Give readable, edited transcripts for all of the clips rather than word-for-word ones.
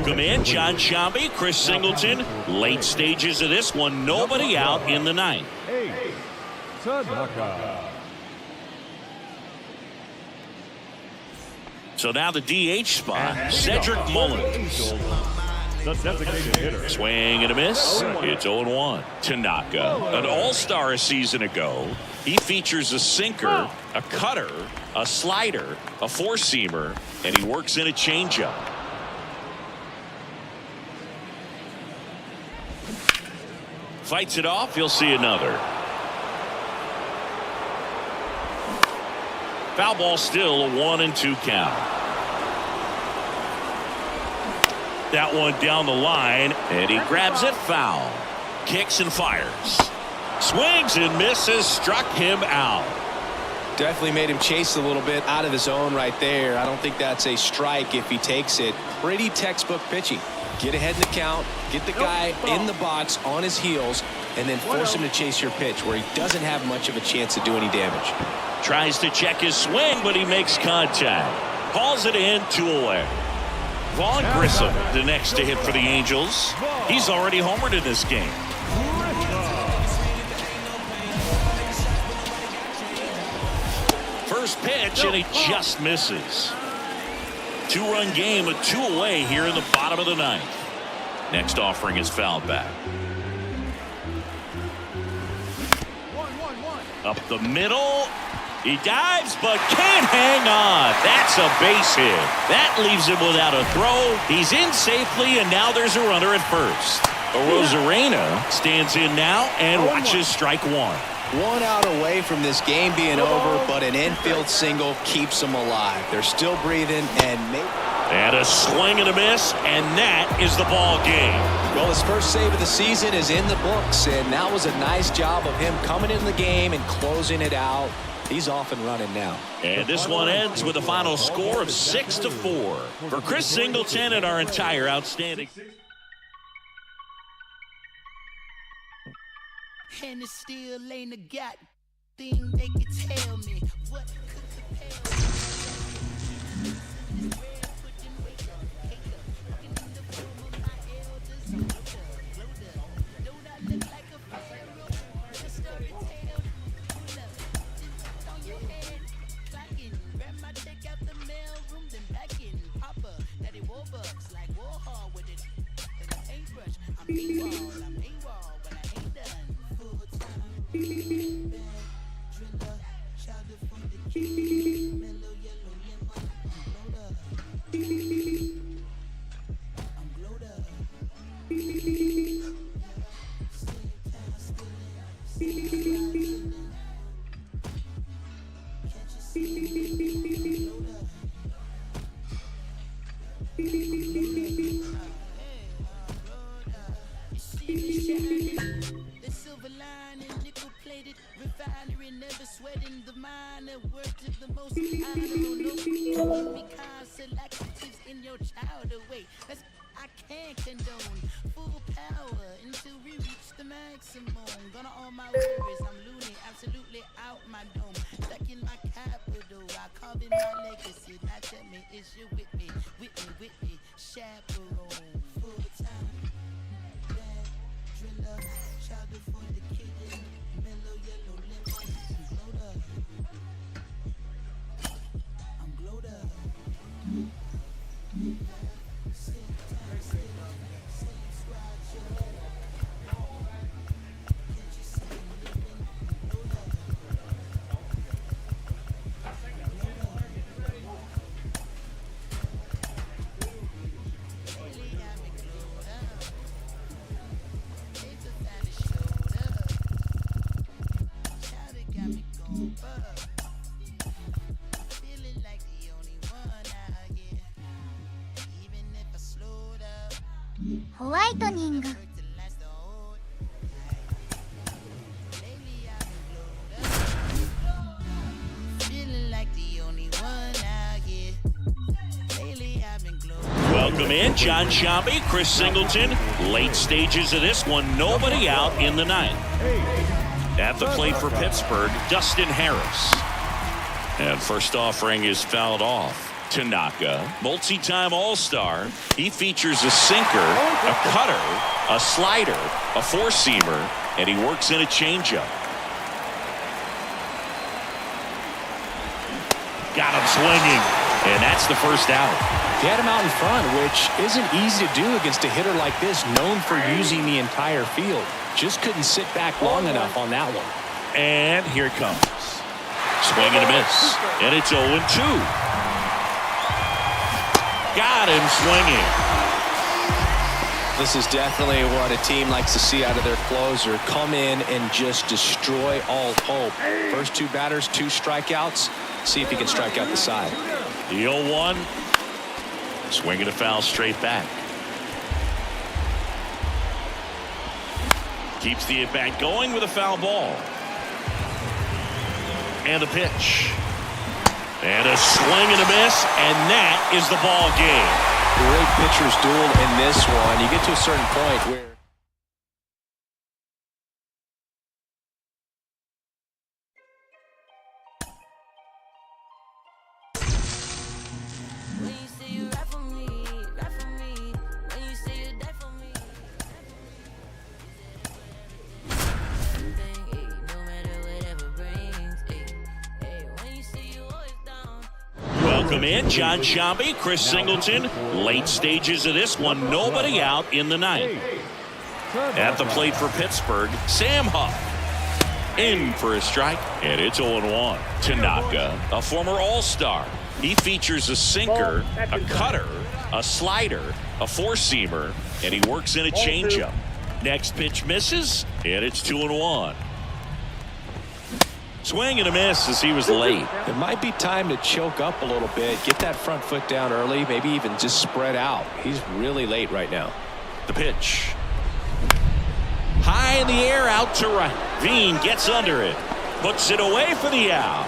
Welcome in, John Shambi, Chris Singleton. Late stages of this one, nobody out in the ninth. So now the DH spot, Cedric Mullins. Swing and a miss. It's 0-1. Tanaka, an all-star a season ago. He features a sinker, a cutter, a slider, a four-seamer, and he works in a changeup. Fights it off. You'll see another. Foul ball still, a 1-2 count. That one down the line, and he grabs it foul. Kicks and fires. Swings and misses, struck him out. Definitely made him chase a little bit out of his zone right there. I don't think that's a strike if he takes it. Pretty textbook pitching. Get ahead in the count, get the guy in the box on his heels, and then force him to chase your pitch where he doesn't have much of a chance to do any damage. Tries to check his swing, but he makes contact. Calls it in, 2 away. Vaughn Grissom, the next to hit for the Angels. He's already homered in this game. First pitch, and he just misses. 2-run game, a 2 away here in the bottom of the ninth. Next offering is fouled back. Up the middle. He dives, but can't hang on. That's a base hit. That leaves him without a throw. He's in safely, and now there's a runner at first. Rosarena stands in now and watches strike one. 1 out away from this game being over, but an infield single keeps them alive. They're still breathing, and a swing and a miss, and that is the ball game. Well, his first save of the season is in the books, and that was a nice job of him coming in the game and closing it out. He's off and running now. And this one ends with a final score of 6-4. For Chris Singleton and our entire outstanding. And it still ain't a god thing they can tell me. What could compare? The silver lining, nickel plated refinery, never sweating the minor word to the most honorable note. Because laxatives in your child away. That's I can't condone full power until we reach the maximum. Gonna all my worries, I'm loony, absolutely out my dome. Stuck in my capital, I carve in my legacy. Now tell me, is you with me, chaperone, full time. Driller, shout for the kid, mellow yellow lemon, I'm glowed up. Whitening. Welcome in, John Shambi, Chris Singleton. Late stages of this one, nobody out in the ninth. At the plate for Pittsburgh, Dustin Harris. And first offering is fouled off. Tanaka, multi-time All-Star. He features a sinker, a cutter, a slider, a four-seamer, and he works in a changeup. Got him swinging, and that's the first out. He had him out in front, which isn't easy to do against a hitter like this, known for using the entire field. Just couldn't sit back long enough on that one. And here it comes. Swing and a miss. And it's 0-2. Got him swinging. This is definitely what a team likes to see out of their closer. Come in and just destroy all hope. First two batters, 2 strikeouts. See if he can strike out the side. The 0-1. Swinging a foul straight back. Keeps the at-bat going with a foul ball. And a pitch. And a swing and a miss, and that is the ball game. Great pitchers duel in this one. You get to a certain point where Welcome in, John Shambi, Chris Singleton. Late stages of this one, nobody out in the ninth. At the plate for Pittsburgh, Sam Huff. In for a strike, and it's 0-1. Tanaka, a former All-Star. He features a sinker, a cutter, a slider, a four-seamer, and he works in a changeup. Next pitch misses, and it's 2-1. Swing and a miss as he was late. it might be time to choke up a little bit, get that front foot down early, maybe even just spread out. He's really late right now. The pitch. High in the air, out to right. Veen gets under it. Puts it away for the out.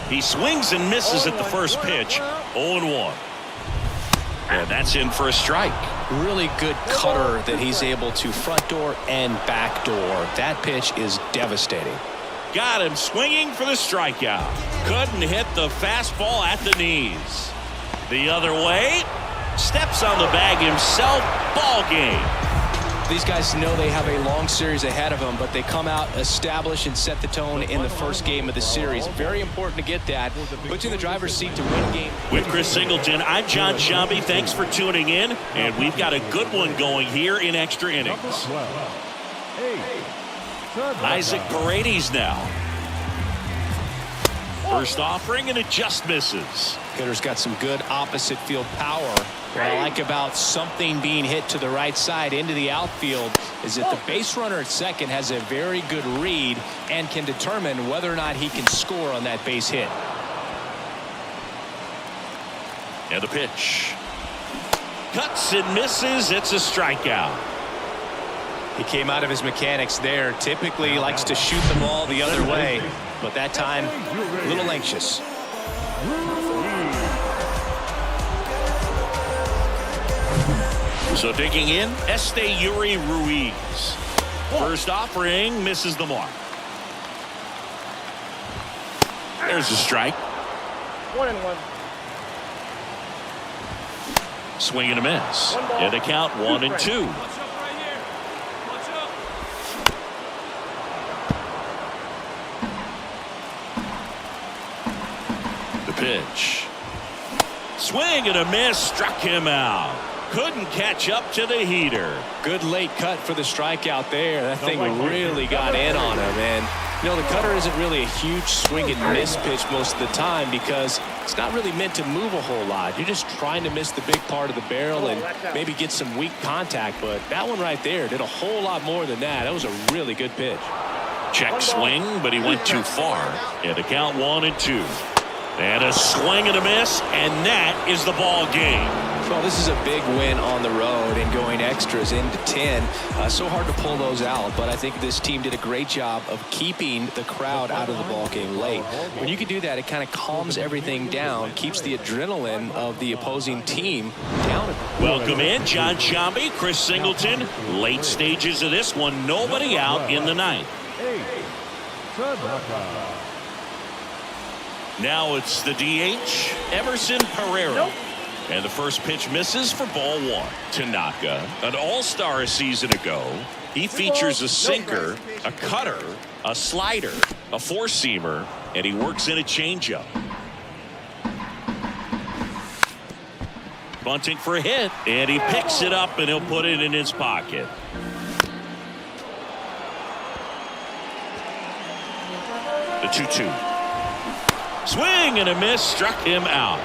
He swings and misses at the first pitch. 0-1. And that's in for a strike. Really good cutter that he's able to front door and back door. That pitch is devastating. Got him swinging for the strikeout. Couldn't hit the fastball at the knees. The other way. Steps on the bag himself. Ball game. These guys know they have a long series ahead of them, but they come out, establish, and set the tone in the first game of the series. Very important to get that. Puts you in the driver's seat to win game. With Chris Singleton, I'm John Shambi. Thanks for tuning in, and we've got a good one going here in extra innings. Isaac Paredes now. First offering, and it just misses. Hitter's got some good opposite field power. What I like about something being hit to the right side into the outfield is that the base runner at second has a very good read and can determine whether or not he can score on that base hit. And the pitch. Cuts and misses. It's a strikeout. He came out of his mechanics there. Typically he likes to shoot the ball the other way, but that time a little anxious. So digging in, Yuri Ruiz. First offering, misses the mark. There's a strike. 1-1. Swing and a miss. And a count 1-2. The pitch. Swing and a miss, struck him out. Couldn't catch up to the heater. Good late cut for the strikeout there. That thing really got in on him. And, you know, the cutter isn't really a huge swing and miss pitch most of the time because it's not really meant to move a whole lot. You're just trying to miss the big part of the barrel and maybe get some weak contact. But that one right there did a whole lot more than that. That was a really good pitch. Check swing, but he went too far. And the count 1-2. And a swing and a miss, and that is the ball game. Well, this is a big win on the road and going extras into 10. So hard to pull those out, but I think this team did a great job of keeping the crowd out of the ball game late. When you can do that, it kind of calms everything down, keeps the adrenaline of the opposing team down. Welcome in, John Shambi, Chris Singleton. Late stages of this one, nobody out in the ninth. Now it's the DH, Emerson Pereira. And the first pitch misses for ball one. Tanaka, an all-star a season ago. He features a sinker, a cutter, a slider, a four-seamer, and he works in a changeup. Bunting for a hit, and he picks it up, and he'll put it in his pocket. The 2-2. Swing and a miss, struck him out.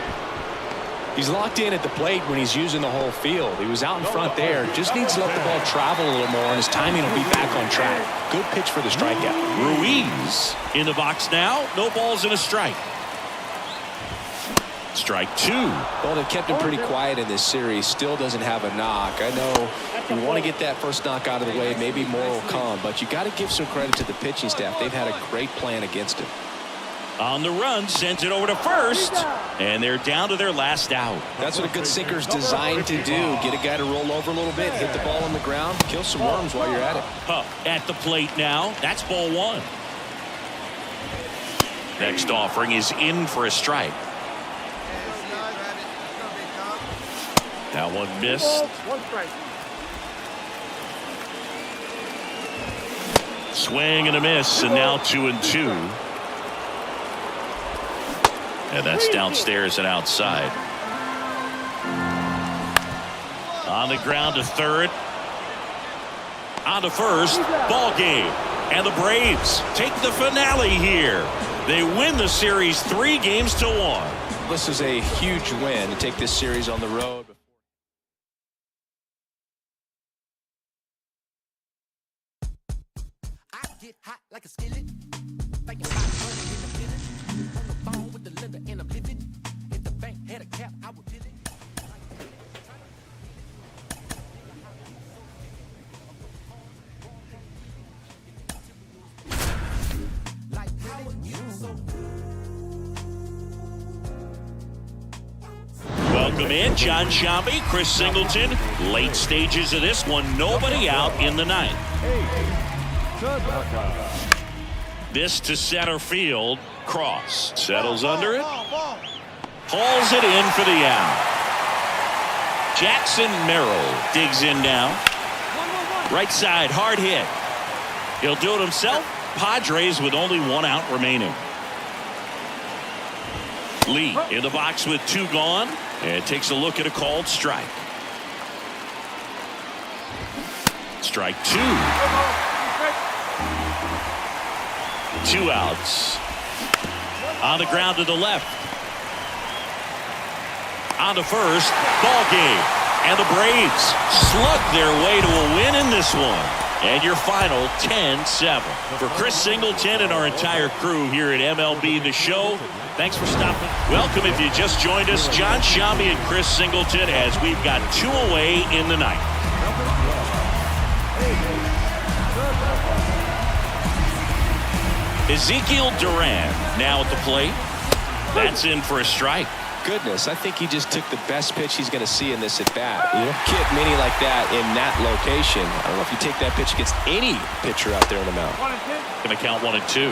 He's locked in at the plate when he's using the whole field. He was out in front there. Just needs to let the ball travel a little more, and his timing will be back on track. Good pitch for the strikeout. Ruiz in the box now. No balls and a strike. Strike two. Well, they've kept him pretty quiet in this series. Still doesn't have a knock. I know you want to get that first knock out of the way. Maybe more will come, but you got to give some credit to the pitching staff. They've had a great plan against him. On the run, sends it over to first, and they're down to their last out. That's what a good sinker's designed to do. Get a guy to roll over a little bit, hit the ball on the ground, kill some worms while you're at it. At the plate now. That's ball one. Next offering is in for a strike. That one missed. Swing and a miss, and now 2-2. And that's downstairs and outside. On the ground to third. On to first. Ball game. And the Braves take the finale here. They win the series 3-1. This is a huge win to take this series on the road. I get hot like a skillet. Thinking about money in the minute. On the phone with the lender and I'm living. If the bank had a cap, I would fill it. Like how you so. Welcome in, John Sciambi, Chris Singleton. Late stages of this one, nobody out in the ninth. This to center field. Cross settles under it. Hauls it in for the out. Jackson Merrill digs in now. Right side, hard hit. He'll do it himself. Padres with only one out remaining. Lee in the box with two gone, and takes a look at a called strike. Strike two. Two outs. On the ground to the left. On to first. Ball game. And the Braves slug their way to a win in this one. And your final 10-7. For Chris Singleton and our entire crew here at MLB The Show, thanks for stopping. Welcome if you just joined us, John Sciambi and Chris Singleton, as we've got two away in the ninth. Ezekiel Duran now at the plate. That's in for a strike. Goodness, I think he just took the best pitch he's going to see in this at-bat. You don't get many like that in that location. I don't know if you take that pitch against any pitcher out there on the mound. Going to count 1-2.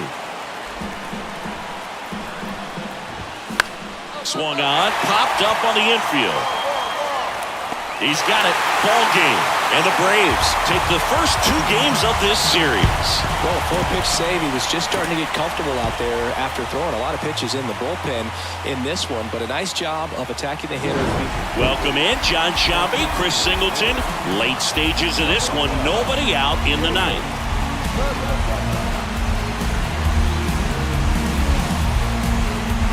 Swung on, popped up on the infield. He's got it. Ball game. And the Braves take the first two games of this series. Well, a four-pitch save. He was just starting to get comfortable out there after throwing a lot of pitches in the bullpen in this one. But a nice job of attacking the hitter. Welcome in, John Sciambi, Chris Singleton. Late stages of this one. Nobody out in the ninth.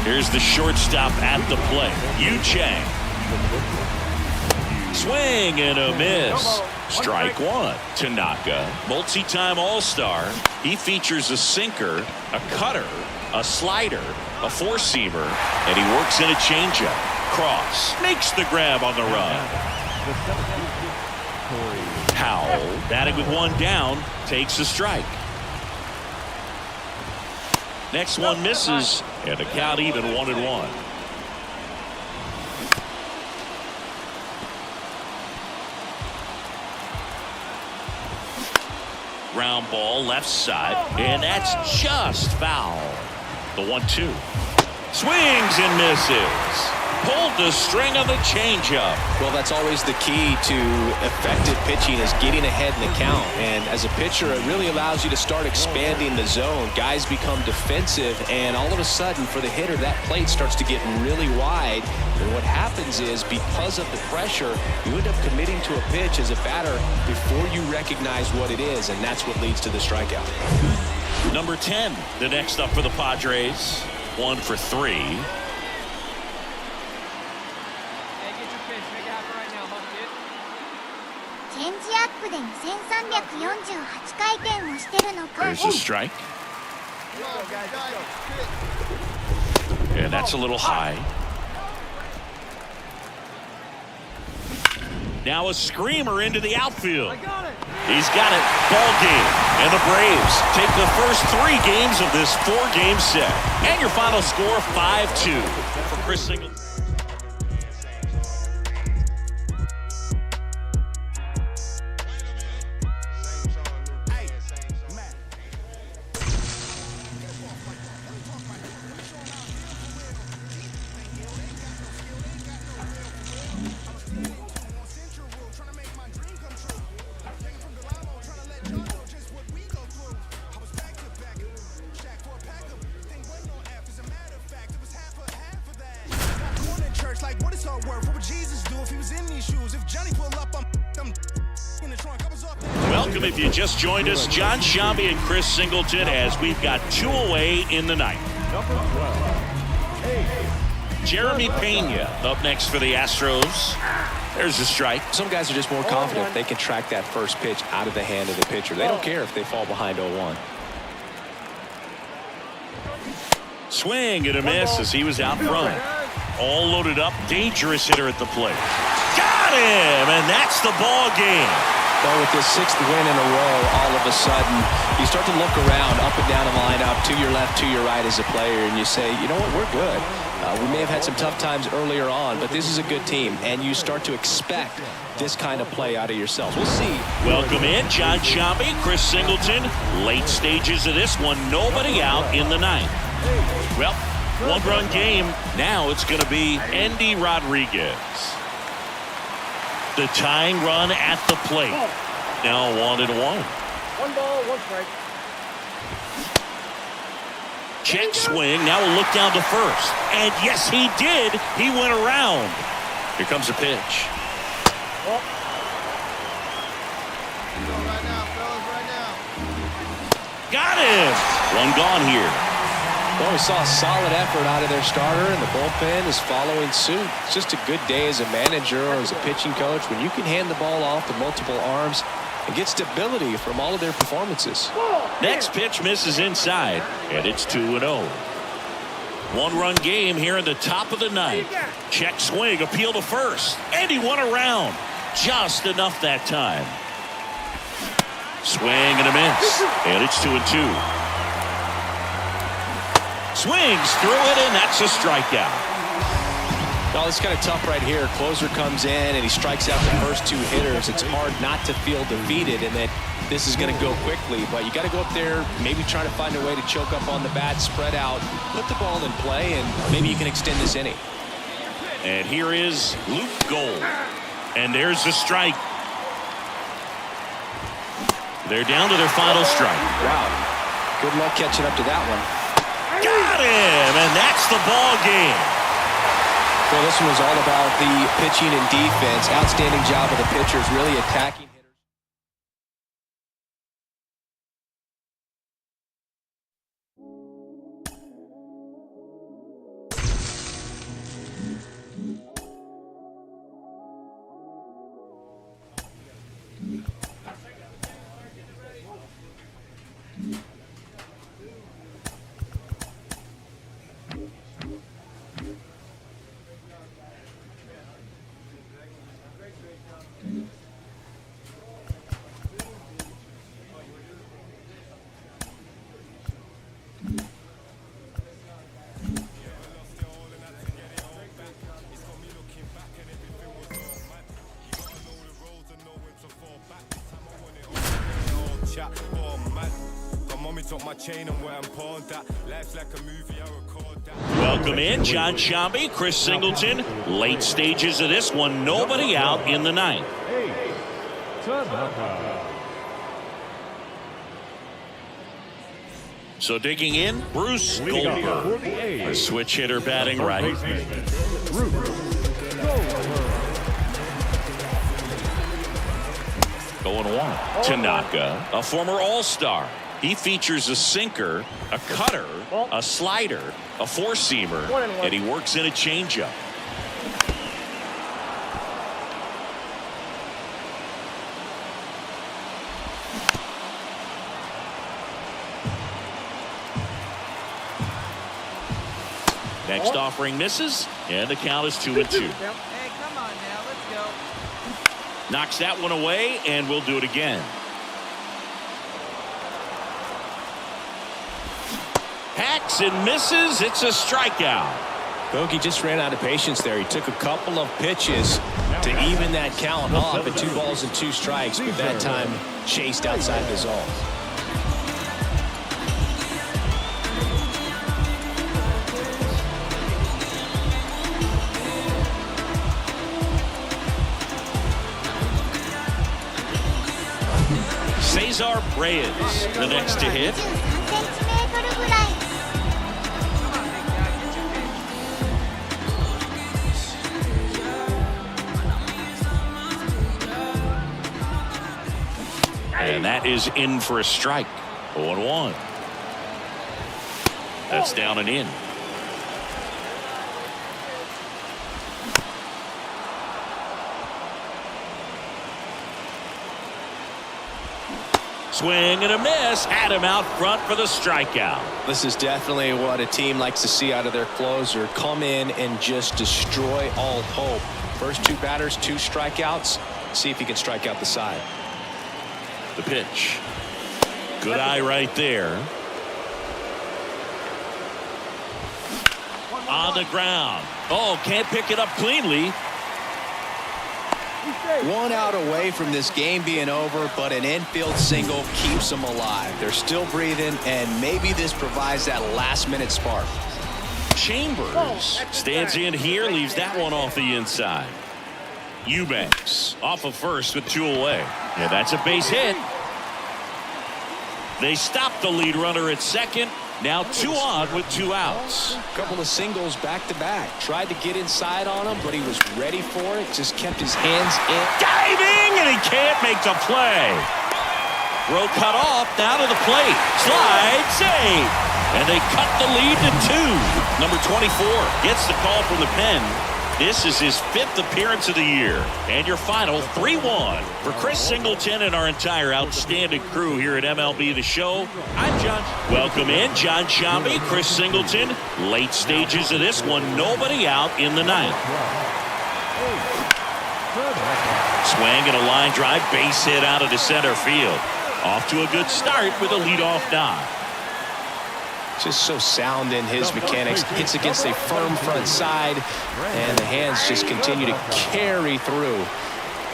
Here's the shortstop at the plate, Yu Chang. Swing and a miss. Strike one. Tanaka, multi-time all-star. He features a sinker, a cutter, a slider, a four-seamer, and he works in a changeup. Cross makes the grab on the run. Powell, batting with one down, takes a strike. Next one misses, and the count even 1-1. ground ball left side, and that's just foul. The 1-2. Swings and misses. Pulled the string on the changeup. Well, that's always the key to effective pitching, is getting ahead in the count. And as a pitcher, it really allows you to start expanding the zone. Guys become defensive, and all of a sudden, for the hitter, that plate starts to get really wide. And what happens is, because of the pressure, you end up committing to a pitch as a batter before you recognize what it is, and that's what leads to the strikeout. Number 10, the next up for the Padres. 1 for 3. チェンジアップで2348回転をしてるのか。 There's a strike. And that's a little high. Now a screamer into the outfield. He's got it. Ball game. And the Braves take the first 3 games of this 4-game set. And your final score, 5-2 for Chris Singleton. Welcome if you just joined us, John Shambi and Chris Singleton, as we've got 2 away in the ninth. Jeremy Pena up next for the Astros. There's a strike. Some guys are just more confident they can track that first pitch out of the hand of the pitcher. They don't care if they fall behind 0-1. Swing and a miss as he was out front. All loaded up, dangerous hitter at the plate. Got him, and that's the ball game. Well, with this 6th win in a row, all of a sudden, you start to look around, up and down the lineup, to your left, to your right as a player, and you say, you know what, we're good. We may have had some tough times earlier on, but this is a good team, and you start to expect this kind of play out of yourselves. We'll see. Welcome in, John Shambi, Chris Singleton. Late stages of this one, nobody out in the ninth. Well, 1-run game. Now it's going to be Andy Rodriguez. The tying run at the plate. Now 1-1. 1 ball, 1 strike. Check swing. Now we'll look down to first. And yes, he did. He went around. Here comes a pitch. Oh. Got him. 1 gone here. Well, we saw a solid effort out of their starter, and the bullpen is following suit. It's just a good day as a manager or as a pitching coach when you can hand the ball off to multiple arms and get stability from all of their performances. Next pitch misses inside, and it's 2-0. 1-run game here in the top of the ninth. Check swing, appeal to first, and he went around. Just enough that time. Swing and a miss, and it's 2-2. Swings through it, and that's a strikeout. Well, it's kind of tough right here. Closer comes in, and he strikes out the first 2 hitters. It's hard not to feel defeated and that this is going to go quickly. But you got to go up there, maybe try to find a way to choke up on the bat, spread out, put the ball in play, and maybe you can extend this inning. And here is Luke Gold. And there's the strike. They're down to their final strike. Wow. Good luck catching up to that one. Got him, and that's the ball game. Well, this one was all about the pitching and defense. Outstanding job of the pitchers, really attacking. Welcome in, John Shambi, Chris Singleton. Late stages of this one, nobody out in the ninth. So digging in, Bruce Goldberg, a switch hitter batting right. Going one. Tanaka, a former All-Star. He features a sinker, a cutter, a slider, a four-seamer, and he works in a changeup. Next offering misses, and the count is 2-2. Hey, come on now, let's go. Knocks that one away, and we'll do it again. Hacks and misses. It's a strikeout. Bogey just ran out of patience there. He took a couple of pitches to even that count off at 2 balls and 2 strikes, but that time chased outside the zone. Cesar Reyes, the next to hit. 23cmぐらい。 And that is in for a strike. 0-1. That's down and in. Swing and a miss. Had him out front for the strikeout. This is definitely what a team likes to see out of their closer. Come in and just destroy all hope. First 2 batters, 2 strikeouts. See if he can strike out the side. The pitch. Good eye right there. On the ground. Oh, can't pick it up cleanly. 1 out away from this game being over, but an infield single keeps them alive. They're still breathing, and maybe this provides that last-minute spark. Chambers stands in here, leaves that one off the inside. Eubanks off of first with 2 away. Yeah, that's a base hit. They stopped the lead runner at second. Now 2 on with 2 outs. A couple of singles back-to-back. Tried to get inside on him, but he was ready for it. Just kept his hands in. Diving, and he can't make the play. Throw cut off, down to the plate. Slide, save. And they cut the lead to 2. Number 24 gets the call from the pen. This is his 5th appearance of the year. And your final 3-1. For Chris Singleton and our entire outstanding crew here at MLB The Show, I'm John. Welcome in, John Shambi, Chris Singleton. Late stages of this one, nobody out in the ninth. Swing and a line drive, base hit out of the center field. Off to a good start with a leadoff knock. Just so sound in his mechanics. Hits against a firm front side, and the hands just continue to carry through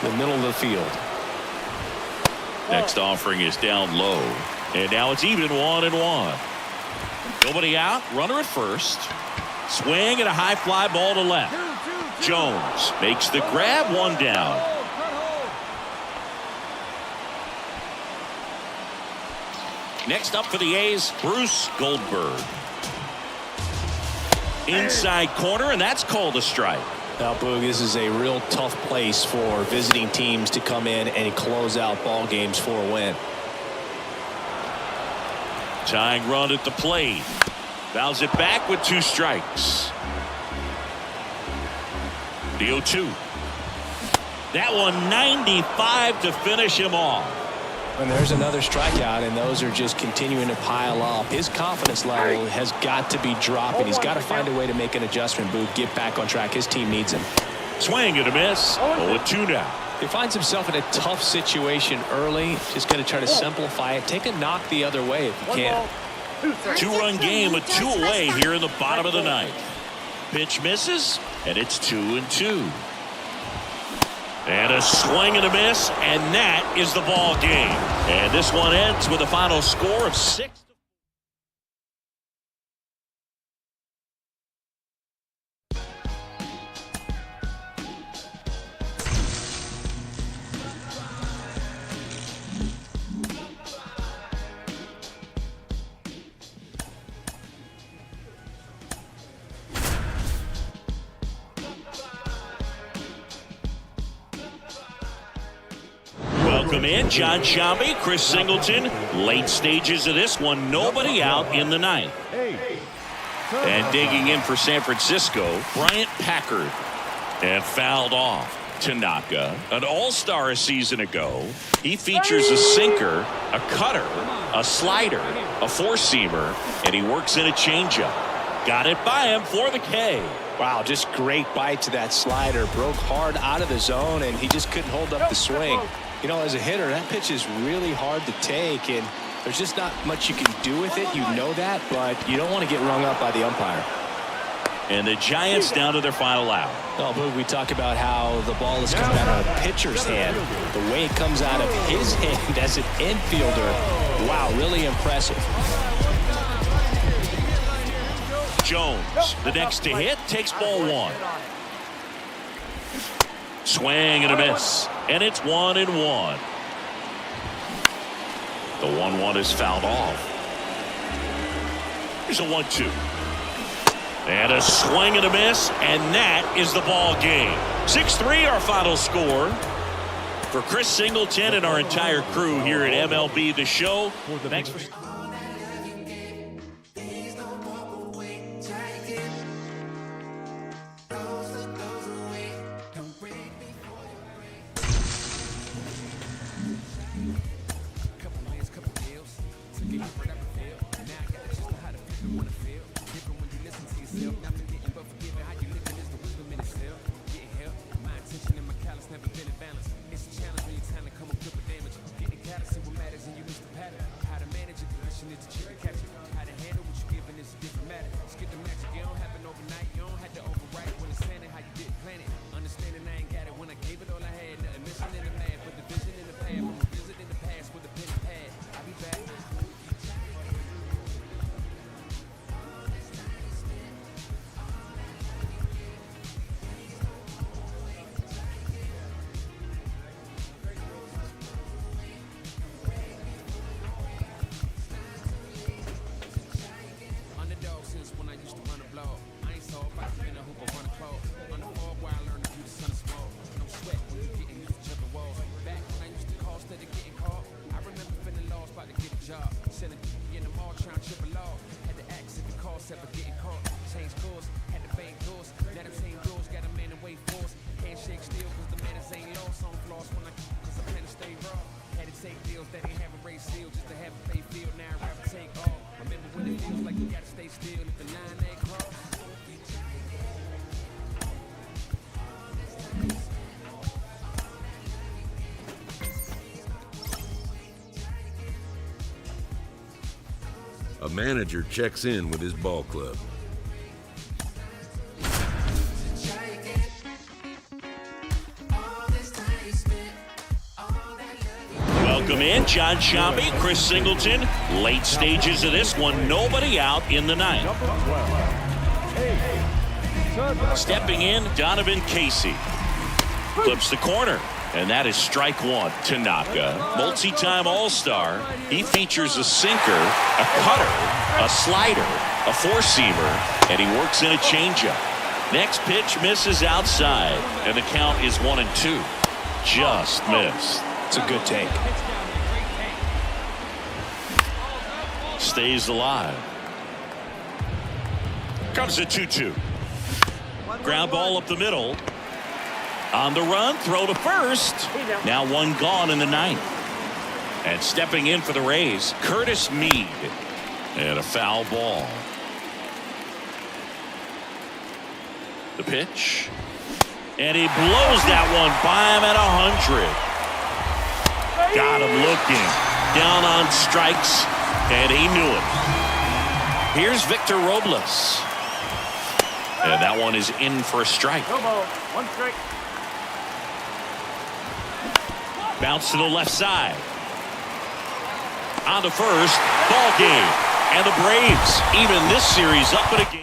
the middle of the field. Next offering is down low, and now it's even 1-1. Nobody out, runner at first. Swing and a high fly ball to left. Jones makes the grab, 1 down. Next up for the A's, Bruce Goldberg. Inside corner, and that's called a strike. Now, Boog, this is a real tough place for visiting teams to come in and close out ball games for a win. Tying run at the plate. Fouls it back with 2 strikes. The 0-2. That one 95 to finish him off. And there's another strikeout, and those are just continuing to pile up. His confidence level has got to be dropping. He's got to find a way to make an adjustment, Boog, get back on track. His team needs him. Swing and a miss. 0-2 now. He finds himself in a tough situation early. Just got to try to simplify it. Take a knock the other way if you can. 2-run game with 2 away here in the bottom of the ninth. Pitch misses, and it's 2-2. And a swing and a miss, and that is the ball game. And this one ends with a final score of 6. Welcome in John Shambi, Chris Singleton. Late stages of this one, nobody out in the ninth. And digging in for San Francisco, Bryant Packard. And fouled off. Tanaka, an all-star a season ago. He features a sinker, a cutter, a slider, a four-seamer, and he works in a changeup. Got it by him for the K. Wow, just great bite to that slider. Broke hard out of the zone, and he just couldn't hold up the swing. You know, as a hitter, that pitch is really hard to take, and there's just not much you can do with it. You know that, but you don't want to get rung up by the umpire. And the Giants down to their final out. Oh, but we talk about how the ball is coming out of a pitcher's hand. The way it comes out of his hand as an infielder, wow, really impressive. Jones, the next to hit, takes ball one. Swing and a miss. And it's 1-1. The 1-1 is fouled off. Here's a 1-2. And a swing and a miss, and that is the ball game. 6-3 our final score. For Chris Singleton and our entire crew here at MLB The Show. Thanks for... A manager checks in with his ball club. Welcome in John Shambi, Chris Singleton. Late stages of this one, nobody out in the ninth. Stepping in, Donovan Casey. Clips the corner. And that is strike one. Tanaka, multi-time all-star. He features a sinker, a cutter, a slider, a four-seamer, and he works in a changeup. Next pitch misses outside, and the count is 1-2. Just missed. It's a good take. Stays alive. Comes a 2-2. Ground ball up the middle. On the run, throw to first. Now one gone in the ninth. And stepping in for the Rays, Curtis Mead. And a foul ball. The pitch. And he blows that one by him at 100. Got him looking. Down on strikes. And he knew it. Here's Victor Robles. And that one is in for a strike. One strike. Bounce to the left side. On to first. Ball game. And the Braves even this series up in a game.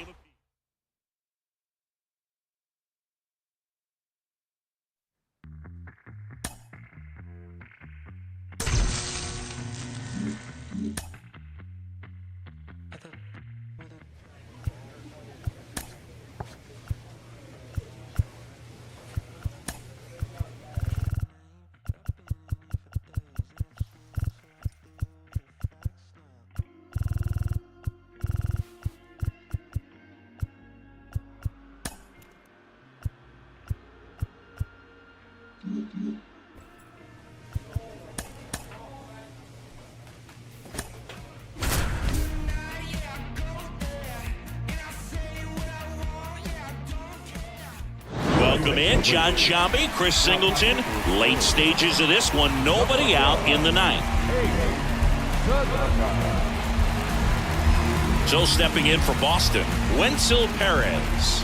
Welcome in, John Shambi, Chris Singleton. Late stages of this one, nobody out in the ninth. So stepping in for Boston, Wenzel Perez.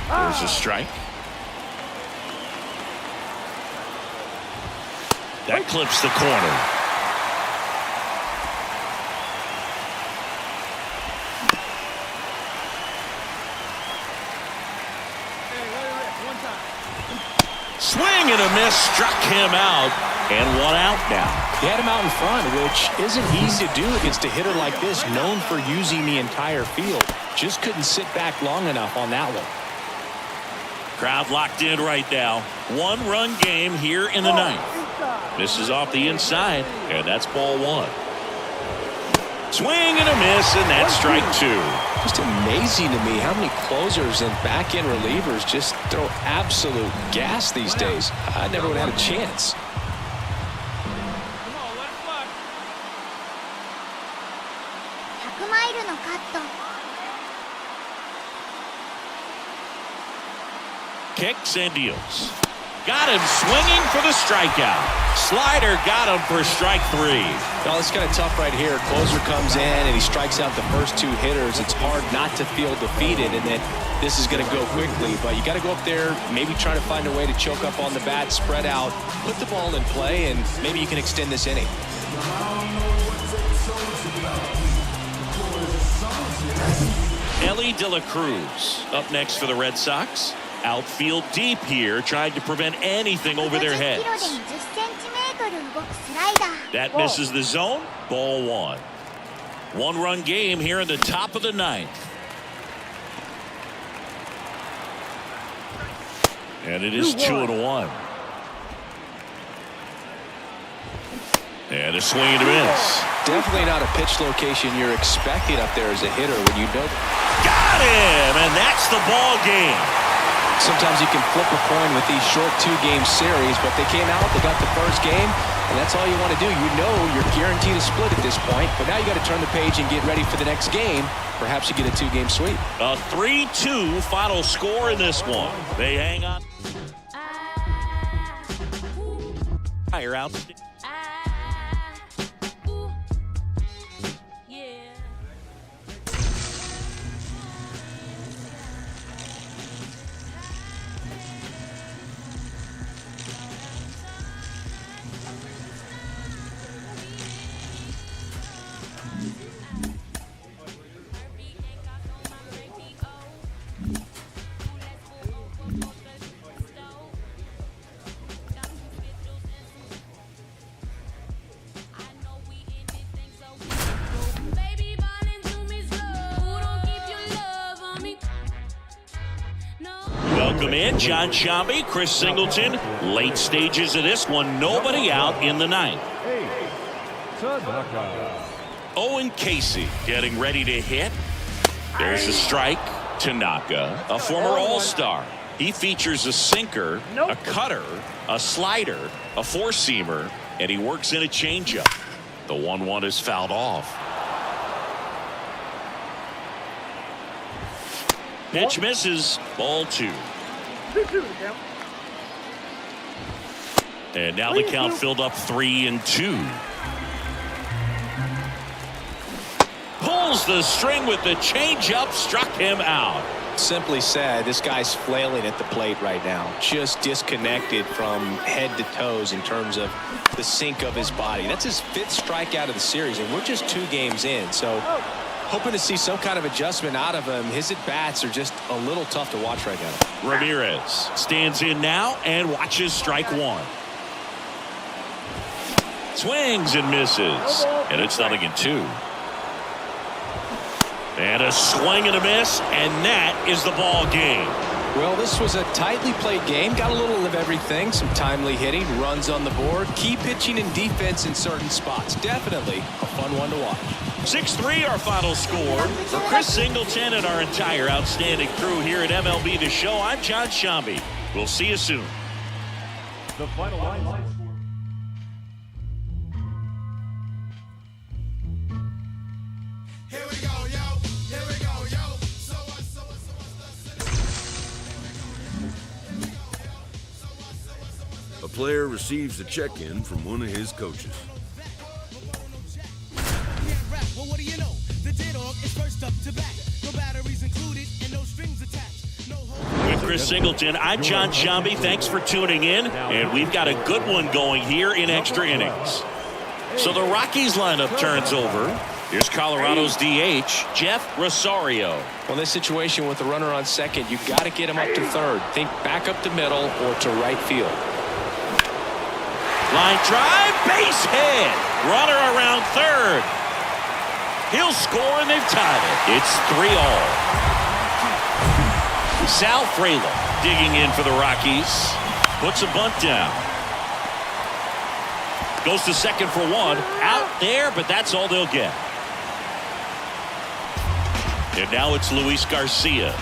There's a strike. That clips the corner. Swing and a miss, struck him out, and one out now. He had him out in front, which isn't easy to do against a hitter like this, known for using the entire field. Just couldn't sit back long enough on that one. Crowd locked in right now. One-run game here in the ninth. Misses off the inside, and that's ball one. Swing and a miss, and that's strike two. Just amazing to me how many closers and back-end relievers just throw absolute gas these days. I never would have had a chance. Kicks and deals. Got him swinging for the strikeout. Slider got him for strike three. Well, it's kind of tough right here. Closer comes in and he strikes out the first two hitters. It's hard not to feel defeated, and then this is going to go quickly. But you got to go up there, maybe try to find a way to choke up on the bat, spread out, put the ball in play, and maybe you can extend this inning. Ellie De La Cruz up next for the Red Sox. Outfield deep here, trying to prevent anything over their heads. That misses the zone. Ball one. One-run game here in the top of the ninth. And it is 2-1. And a swing and a miss. Definitely not a pitch location you're expecting up there as a hitter when you know. Got him, and that's the ball game. Sometimes you can flip a coin with these short two-game series, but they came out, they got the first game, and that's all you want to do. You know you're guaranteed a split at this point, but now you got to turn the page and get ready for the next game. Perhaps you get a two-game sweep. A 3-2 final score in this one. They hang on. Higher out. Welcome in, John Shambi, Chris Singleton. Late stages of this one, nobody out in the ninth. Owen Casey getting ready to hit. There's a strike. Tanaka, a former All-Star. He features a sinker, a cutter, a slider, a four-seamer, and he works in a changeup. The 1-1 is fouled off. Pitch misses. Ball two. And now the count filled up 3-2. Pulls the string with the changeup, struck him out. Simply said, this guy's flailing at the plate right now. Just disconnected from head to toes in terms of the sink of his body. That's his 5th strikeout of the series, and we're just 2 games in. So hoping to see some kind of adjustment out of him. His at-bats are just a little tough to watch right now. Ramirez stands in now and watches strike one. Swings and misses. And it's 0-2. And a swing and a miss, and that is the ball game. Well, this was a tightly played game. Got a little of everything. Some timely hitting, runs on the board, key pitching and defense in certain spots. Definitely a fun one to watch. 6-3 our final score. For Chris Singleton and our entire outstanding crew here at MLB The Show, I'm John Shambi. We'll see you soon. The final line. Here we go, yo. Here we go, yo. So player receives a check-in from one of his coaches. Well, what do you know? The dead dog is first up to bat. No batteries included and no strings attached. No With Chris Singleton, I'm John Shambi. Thanks for tuning in, and we've got a good one going here in extra innings. So the Rockies lineup turns over. Here's Colorado's DH, Jeff Rosario. Well, this situation with the runner on second, you got to get him up to third. Think back up the middle or to right field. Line drive, base hit. Runner around third. He'll score, and they've tied it. It's 3-all. Sal Frelick digging in for the Rockies. Puts a bunt down. Goes to second for one. Out there, but that's all they'll get. And now it's Luis Garcia.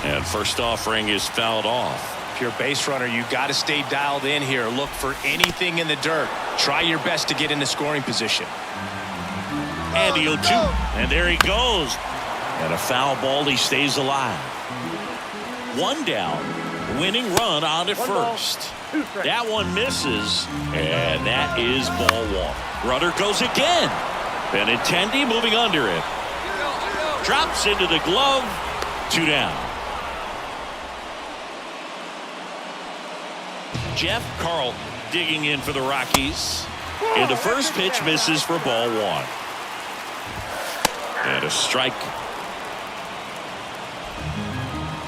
And first offering is fouled off. If you're a base runner, you got to stay dialed in here. Look for anything in the dirt. Try your best to get into scoring position. And he'll two. And there he goes. And a foul ball. He stays alive. One down. Winning run on at first. That one misses. And that is ball one. Runner goes again. Benintendi moving under it. Drops into the glove. 2 down. Jeff Carlton digging in for the Rockies. And the first pitch misses for ball one. And a strike.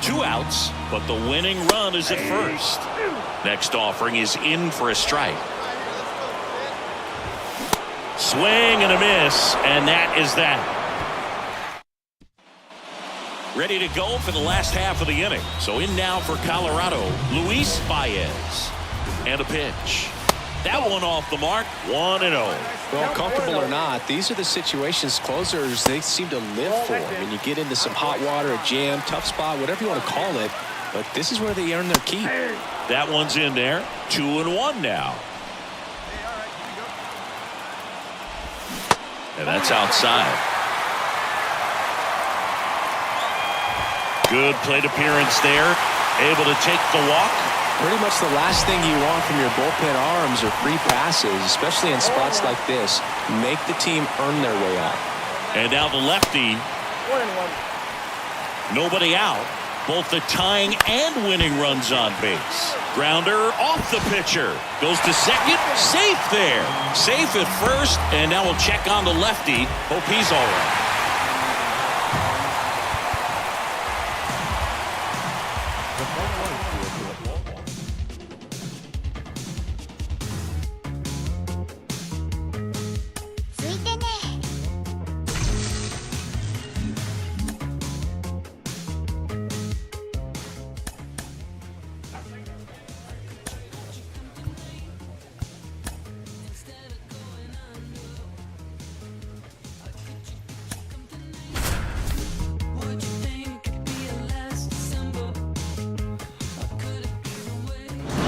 2 outs, but the winning run is at first. Next offering is in for a strike. Swing and a miss, and that is that. Ready to go for the last half of the inning. So in now for Colorado, Luis Baez. And a pitch. That one off the mark, 1-0. Well, comfortable or not, these are the situations closers they seem to live for. When you get into some hot water, a jam, tough spot, whatever you want to call it. But this is where they earn their keep. That one's in there. 2-1 now. And that's outside. Good plate appearance there. Able to take the walk. Pretty much the last thing you want from your bullpen arms are free passes, especially in spots like this. Make the team earn their way out. And now the lefty. 1-1. Nobody out. Both the tying and winning runs on base. Grounder off the pitcher. Goes to second. Safe there. Safe at first. And now we'll check on the lefty. Hope he's all right.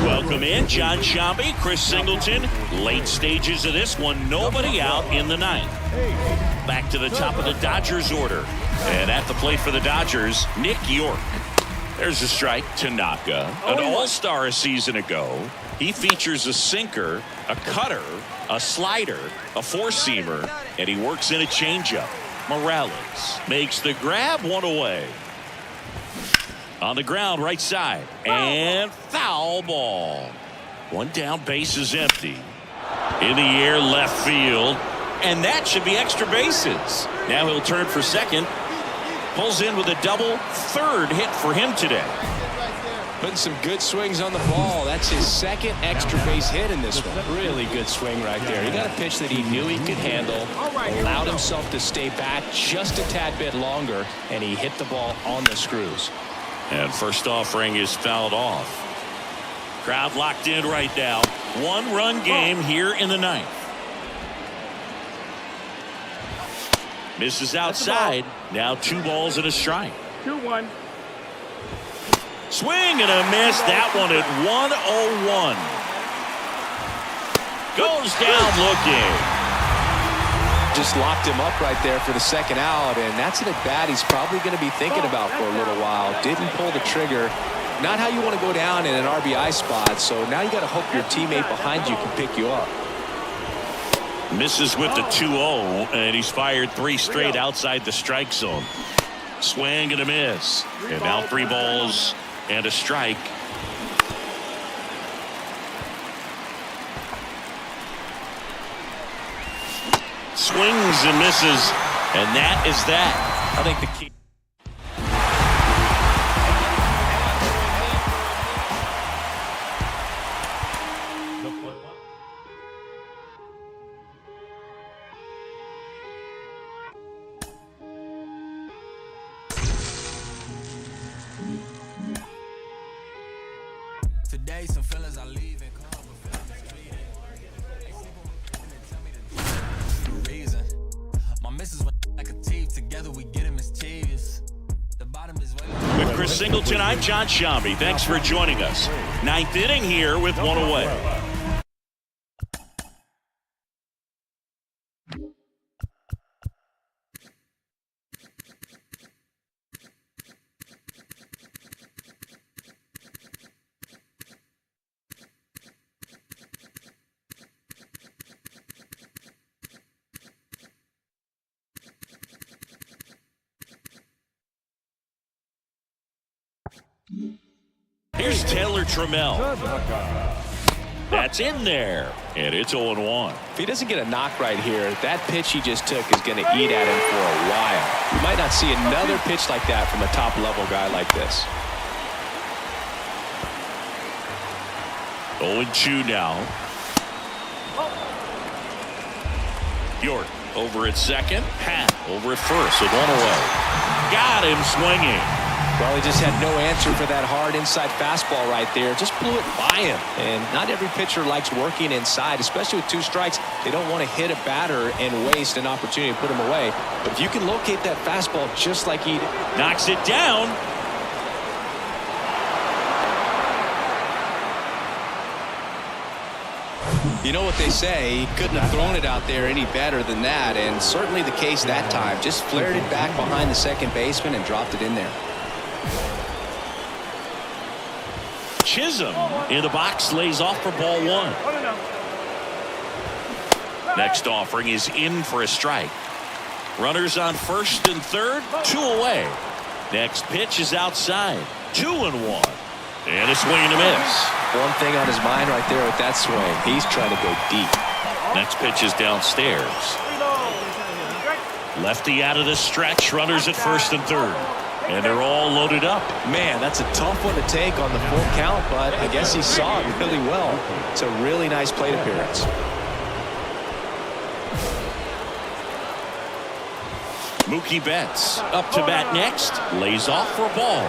Welcome in, John Shambi, Chris Singleton. Late stages of this one, nobody out in the ninth. Back to the top of the Dodgers order. And at the plate for the Dodgers, Nick York. There's a strike. Tanaka, an all-star a season ago. He features a sinker, a cutter, a slider, a four-seamer, and he works in a changeup. Morales makes the grab, one away. On the ground, right side, and foul ball. One down, base is empty. In the air, left field, and that should be extra bases. Now he'll turn for second. Pulls in with a double, third hit for him today. Putting some good swings on the ball. That's his second extra base hit in this one. Really good swing right there. He got a pitch that he knew he could handle, allowed himself to stay back just a tad bit longer, and he hit the ball on the screws. And first offering is fouled off. Crowd locked in right now. One-run game here in the ninth. Misses outside. Now 2 balls and a strike. 2-1. Swing and a miss. That one at 101. Goes down looking. Just locked him up right there for the second out, and that's an at-bat he's probably going to be thinking about for a little while. Didn't pull the trigger, not how you want to go down in an RBI spot. So now you got to hope your teammate behind you can pick you up. Misses with the 2-0, and he's fired 3 straight outside the strike zone. Swing and a miss. And now 3 balls and a strike. Swings and misses, and that is that. I think the key. Today, some fellas are leaving. My missus was like a teeth. Together we get him mischievous. The bottom is With Chris Singleton, I'm John Shambi. Thanks for joining us. 9th inning here with 1 away. Here's Taylor Trammell. That's in there, and it's 0-1. If he doesn't get a knock right here, that pitch he just took is going to eat at him for a while. You might not see another pitch like that from a top-level guy like this. 0-2 now. York over at second. Pat over at first with 1 away. Got him swinging. Well, he just had no answer for that hard inside fastball right there. Just blew it by him. And not every pitcher likes working inside, especially with 2 strikes. They don't want to hit a batter and waste an opportunity to put him away. But if you can locate that fastball just like he did. Knocks it down. You know what they say, he couldn't have thrown it out there any better than that. And certainly the case that time. Just flared it back behind the second baseman and dropped it in there. Chisholm in the box lays off for ball 1. Next offering is in for a strike. Runners on first and third, 2 away. Next pitch is outside, 2-1. And a swing and a miss. One thing on his mind right there with that swing, he's trying to go deep. Next pitch is downstairs. Lefty out of the stretch, runners at first and third. And they're all loaded up. Man, that's a tough one to take on the full count, but I guess he saw it really well. It's a really nice plate appearance. Mookie Betts up to bat next. Lays off for a ball.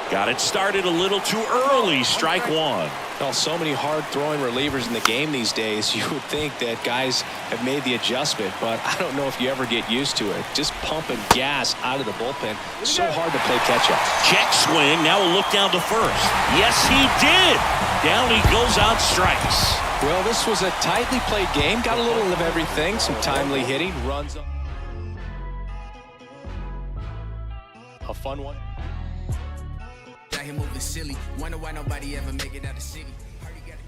Got it started a little too early. Strike 1. Well, so many hard-throwing relievers in the game these days, you would think that guys have made the adjustment, but I don't know if you ever get used to it. Just pumping gas out of the bullpen. So hard to play catch-up. Check swing. Now a look down to first. Yes, he did. Down he goes on strikes. Well, this was a tightly played game. Got a little of everything. Some timely hitting. Runs. A fun one. out here moving silly. Wonder why nobody ever make it out the city. Heard he got it.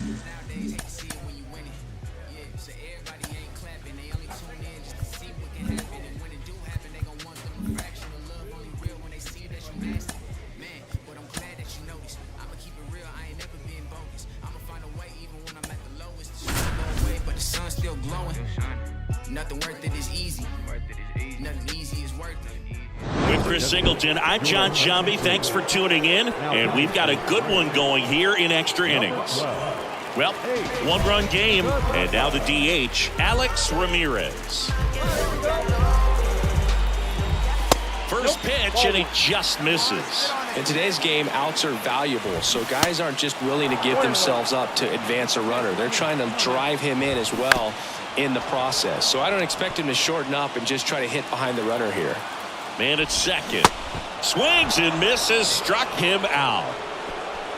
Nowadays, hate to see it when you win it. Yeah, so everybody ain't clapping. They only tune in just to see what can happen. And when it do happen, they gon' want them a fraction of love. Only real when they see that you nasty. Man, but I'm glad that you noticed. I'ma keep it real. I ain't never been bogus. I'ma find a way even when I'm at the lowest. The sun go away, but the sun's still glowing. Nothing worth it is easy. Nothing easy is worth it. With Chris Singleton, I'm John Shambi. Thanks for tuning in, and we've got a good one going here in extra innings. Well, one-run game, and now the DH, Alex Ramirez. First pitch, and he just misses. In today's game, outs are valuable, so guys aren't just willing to give themselves up to advance a runner. They're trying to drive him in as well in the process. So I don't expect him to shorten up and just try to hit behind the runner here. Man at second. Swings and misses, struck him out.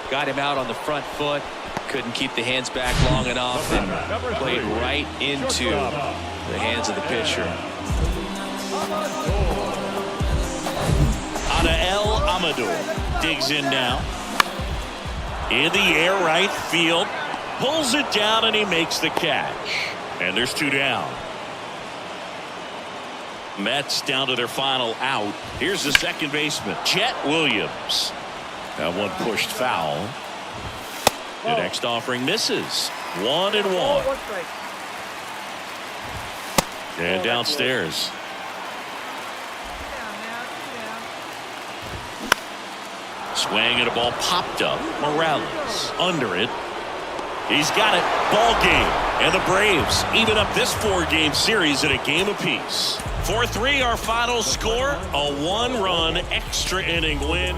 Got him out on the front foot. Couldn't keep the hands back long enough and played right into the hands of the pitcher. Out of Amador digs in now. In the air, right field. Pulls it down, and he makes the catch. And there's 2 down. Mets down to their final out. Here's the second baseman, Jet Williams. That one pushed foul. The next offering misses. 1-1. One strike. And downstairs. Swing and a ball popped up. Morales under it. He's got it. Ball game. And the Braves even up this 4-game series at a game apiece. 4-3 our final score. A 1-run extra inning win.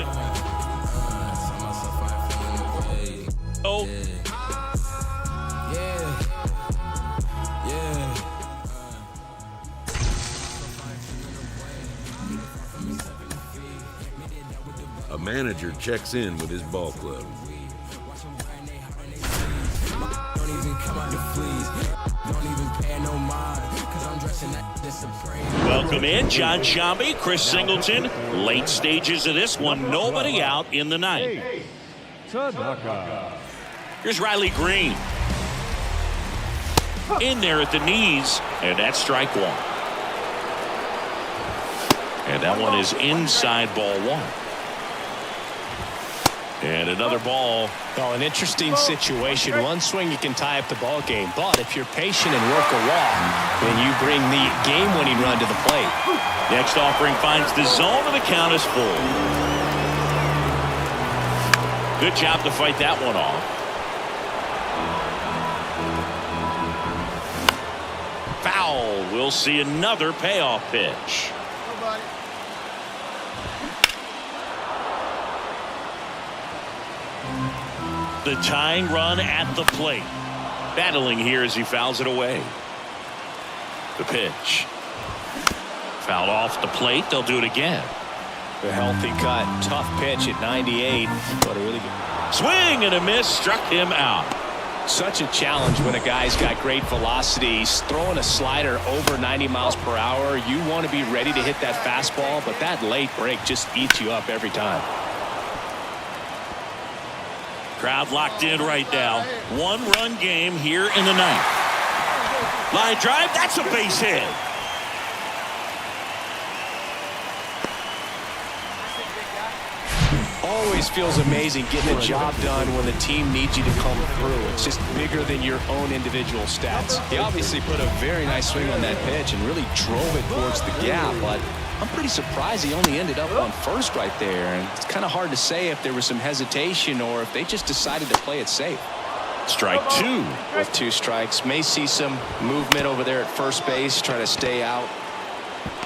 Oh. A manager checks in with his ball club. Welcome in, John Shambi, Chris Singleton. Late stages of this one, nobody out in the ninth. Here's Riley Green. In there at the knees, and that's strike 1. And that one is inside ball 1. And another ball. Oh, an interesting situation. One swing, you can tie up the ball game. But if you're patient and work a walk, then you bring the game-winning run to the plate. Next offering finds the zone, and the count is full. Good job to fight that one off. Foul. We'll see another payoff pitch. The tying run at the plate. Battling here as he fouls it away. The pitch. Fouled off the plate. They'll do it again. A healthy cut. Tough pitch at 98. But a really good swing and a miss. Struck him out. Such a challenge when a guy's got great velocity. He's throwing a slider over 90 miles per hour. You want to be ready to hit that fastball, but that late break just eats you up every time. Crowd locked in right now. 1-run game here in the ninth. Line drive. That's a base hit. Always feels amazing getting a job done when the team needs you to come through. It's just bigger than your own individual stats. He obviously put a very nice swing on that pitch and really drove it towards the gap, but I'm pretty surprised he only ended up on first right there. And it's kind of hard to say if there was some hesitation or if they just decided to play it safe. Strike 2. With 2 strikes. May see some movement over there at first base, try to stay out.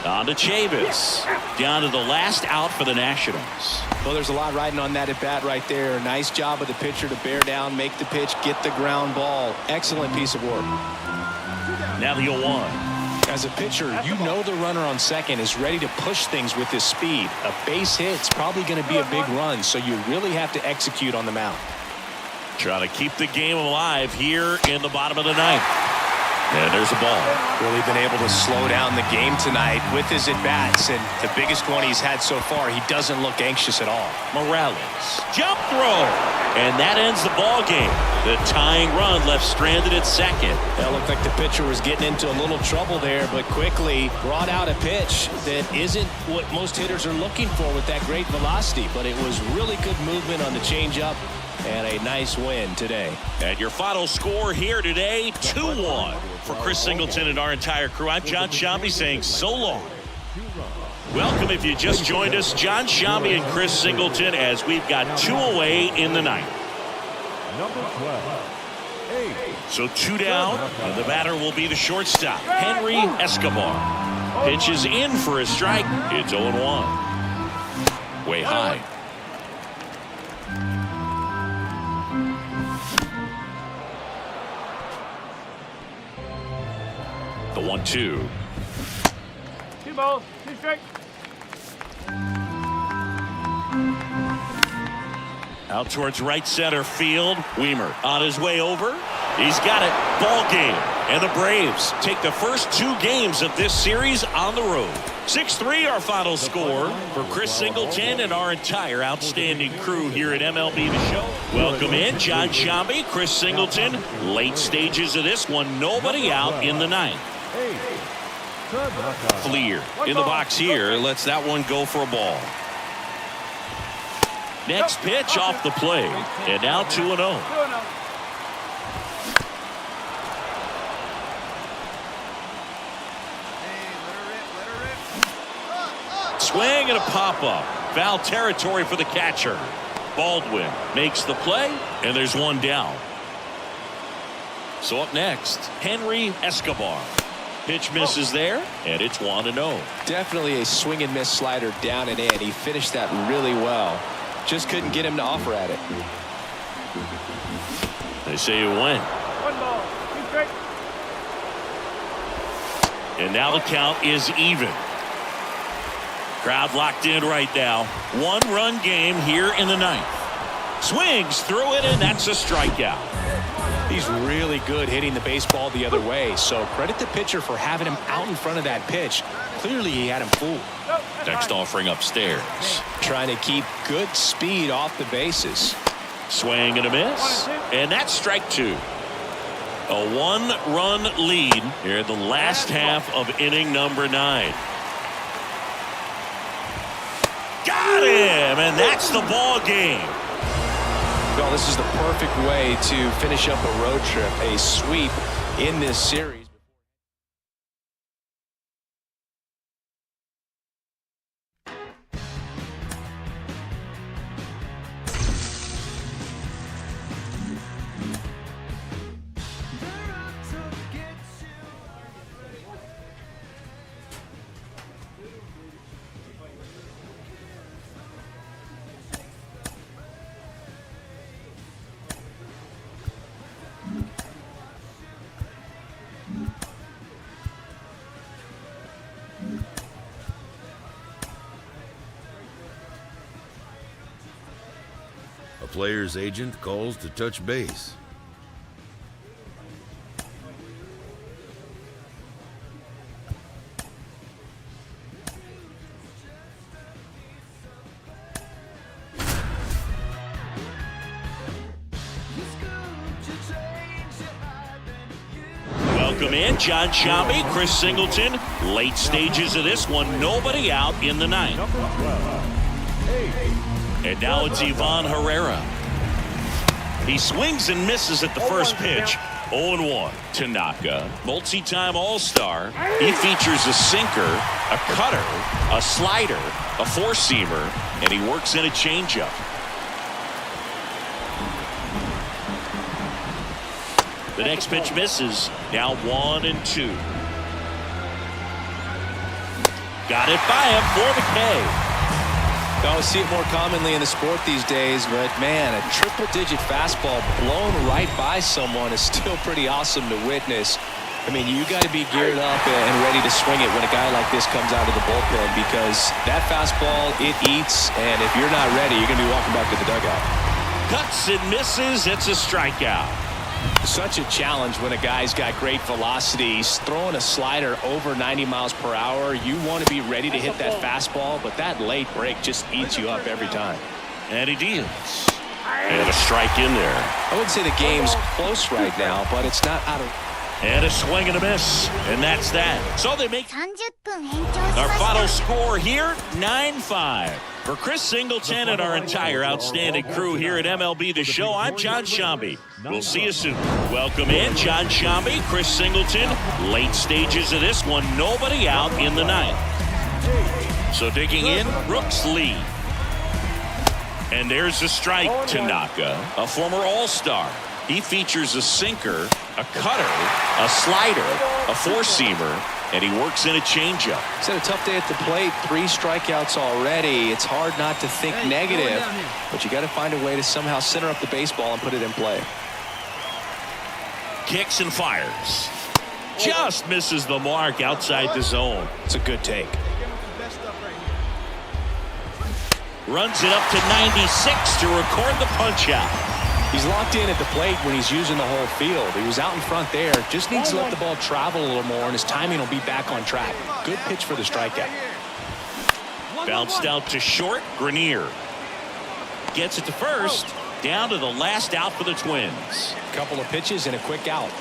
On to Chavis. Down to the last out for the Nationals. Well, there's a lot riding on that at bat right there. Nice job of the pitcher to bear down, make the pitch, get the ground ball. Excellent piece of work. Now the 0-1. As a pitcher, you know the runner on second is ready to push things with his speed. A base hit's probably going to be a big run, so you really have to execute on the mound. Trying to keep the game alive here in the bottom of the ninth. And there's a ball. Really been able to slow down the game tonight with his at-bats, and the biggest one he's had so far, he doesn't look anxious at all. Morales. Jump throw. And that ends the ball game. The tying run left stranded at second. It looked like the pitcher was getting into a little trouble there, but quickly brought out a pitch that isn't what most hitters are looking for with that great velocity, but it was really good movement on the changeup and a nice win today. And your final score here today, 2-1. For Chris Singleton and our entire crew, I'm John Shambi saying so long. Welcome if you just joined us, John Shambi and Chris Singleton, as we've got 2 away in the ninth. Number 12. So 2 down, and the batter will be the shortstop, Henry Escobar. Pitches in for a strike. It's 0-1. Way high. The 1-2. 2 balls, 2 strikes. Out towards right center field. Weimer on his way over. He's got it. Ball game. And the Braves take the first 2 games of this series on the road. 6-3 our final score for Chris Singleton and our entire outstanding crew here at MLB The Show. Welcome in John Shambi, Chris Singleton. Late stages of this one, nobody out in the 9th. Fleer in the box here, lets that one go for a ball. Next pitch off the plate, and now 2-0. Swing and a pop-up. Foul territory for the catcher. Baldwin makes the play, and there's one down. So up next, Henry Escobar. Pitch misses there, and it's 1-0. Definitely a swing and miss slider down and in. He finished that really well. Just couldn't get him to offer at it. They say it went. 1 ball, 2 strikes. And now the count is even. Crowd locked in right now. 1-run game here in the 9th. Swings through it, and that's a strikeout. He's really good hitting the baseball the other way, so credit the pitcher for having him out in front of that pitch. Clearly he had him fooled. Next offering upstairs. Trying to keep good speed off the bases. Swing and a miss, and that's strike 2. A 1-run lead here in the last half of inning number 9. Got him, and that's the ball game. Well, this is the perfect way to finish up a road trip, a sweep in this series. A player's agent calls to touch base. Welcome in John Shambi, Chris Singleton. Late stages of this one, nobody out in the 9th. And now it's Ivan Herrera. He swings and misses at the first pitch. 0-1. Tanaka, multi-time All-Star. He features a sinker, a cutter, a slider, a four-seamer, and he works in a changeup. The next pitch misses. Now 1-2. Got it by him for the K. I see it more commonly in the sport these days, but man, a triple-digit fastball blown right by someone is still pretty awesome to witness. I mean, you got to be geared up and ready to swing it when a guy like this comes out of the bullpen, because that fastball, it eats, and if you're not ready, you're going to be walking back to the dugout. Cuts and misses. It's a strikeout. Such a challenge when a guy's got great velocity. He's throwing a slider over 90 miles per hour. You want to be ready to hit that fastball, but that late break just eats you up every time. And he deals. And a strike in there. I wouldn't say the game's close right now, but it's not out of... And a swing and a miss. And that's that. So they make 30分延長しました。 our final score here, 9-5. For Chris Singleton and our entire outstanding crew here at MLB The Show, I'm John Shambi. We'll see you soon. Welcome in, John Shambi, Chris Singleton. Late stages of this one, nobody out in the 9th. So digging in, Brooks Lee. And there's a strike. Tanaka, a former All-Star. He features a sinker, a cutter, a slider, a four-seamer, and he works in a changeup. It's had a tough day at the plate. 3 strikeouts already. It's hard not to think negative, but you got to find a way to somehow center up the baseball and put it in play. Kicks and fires. Just misses the mark outside the zone. It's a good take. Runs it up to 96 to record the punch out. He's locked in at the plate when he's using the whole field. He was out in front there. Just needs to let the ball travel a little more, and his timing will be back on track. Good pitch for the strikeout. Bounced out to short. Grenier gets it to first. Down to the last out for the Twins. Couple of pitches and a quick out.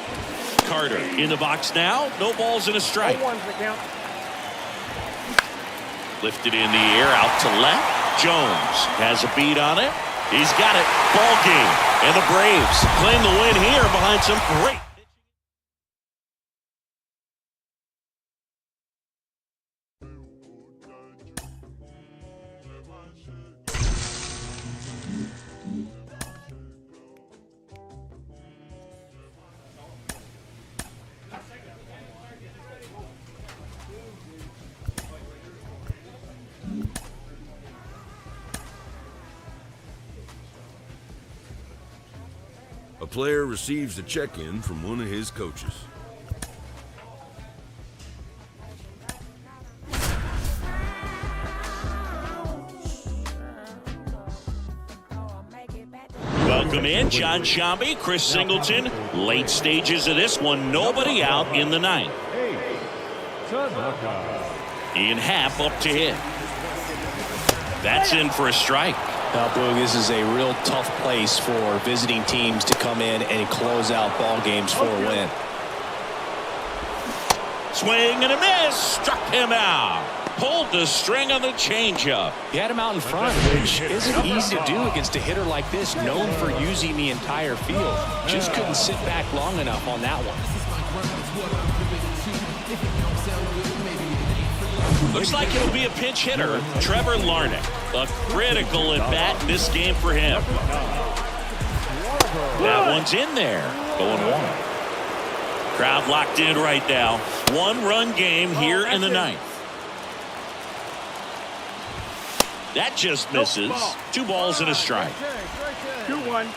Carter in the box now. No balls and a strike. Lifted in the air out to left. Jones has a beat on it. He's got it. Ball game. And the Braves claim the win here behind some great. A player receives a check-in from one of his coaches. Welcome in, John Shambi, Chris Singleton. Late stages of this one, nobody out in the ninth. Ian Happ up to hit. That's in for a strike. Now, Boog, this is a real tough place for visiting teams to come in and close out ball games for a win. Swing and a miss. Struck him out. Pulled the string on the changeup. He had him out in front, which isn't easy to do against a hitter like this, known for using the entire field. Just couldn't sit back long enough on that one. Looks like it'll be a pinch hitter, Trevor Larnach. A critical at bat in this game for him. That one's in there. 0-1. Crowd locked in right now. One-run game here in the ninth. That just misses. 2 balls and a strike. 2-1.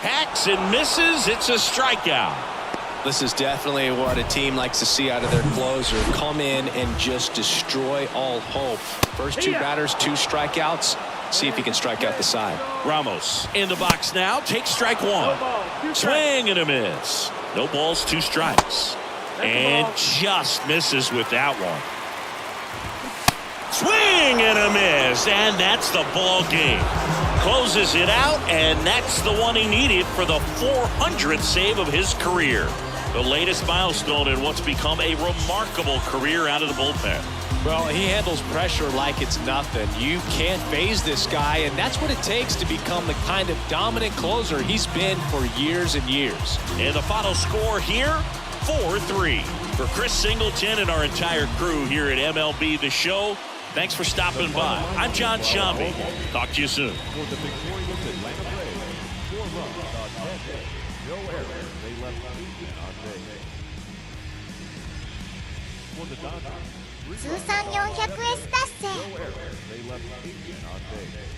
Hacks and misses. It's a strikeout. This is definitely what a team likes to see out of their closer. Come in and just destroy all hope. First 2 batters, 2 strikeouts. See if he can strike out the side. Ramos in the box now. Takes strike 1. Swing and a miss. No balls, 2 strikes. And just misses with that one. Swing and a miss. And that's the ball game. Closes it out, and that's the one he needed for the 400th save of his career. The latest milestone in what's become a remarkable career out of the bullpen. Well, he handles pressure like it's nothing. You can't phase this guy, and that's what it takes to become the kind of dominant closer he's been for years and years. And the final score here, 4-3. For Chris Singleton and our entire crew here at MLB The Show, thanks for stopping by. I'm John Shambi. Talk to you soon. For the victorious Atlanta Braves, 4 runs on 10 hits, no errors. They left 8 on base. For the Dodgers, 通算400S 達成。 no errors. They left 8 on base.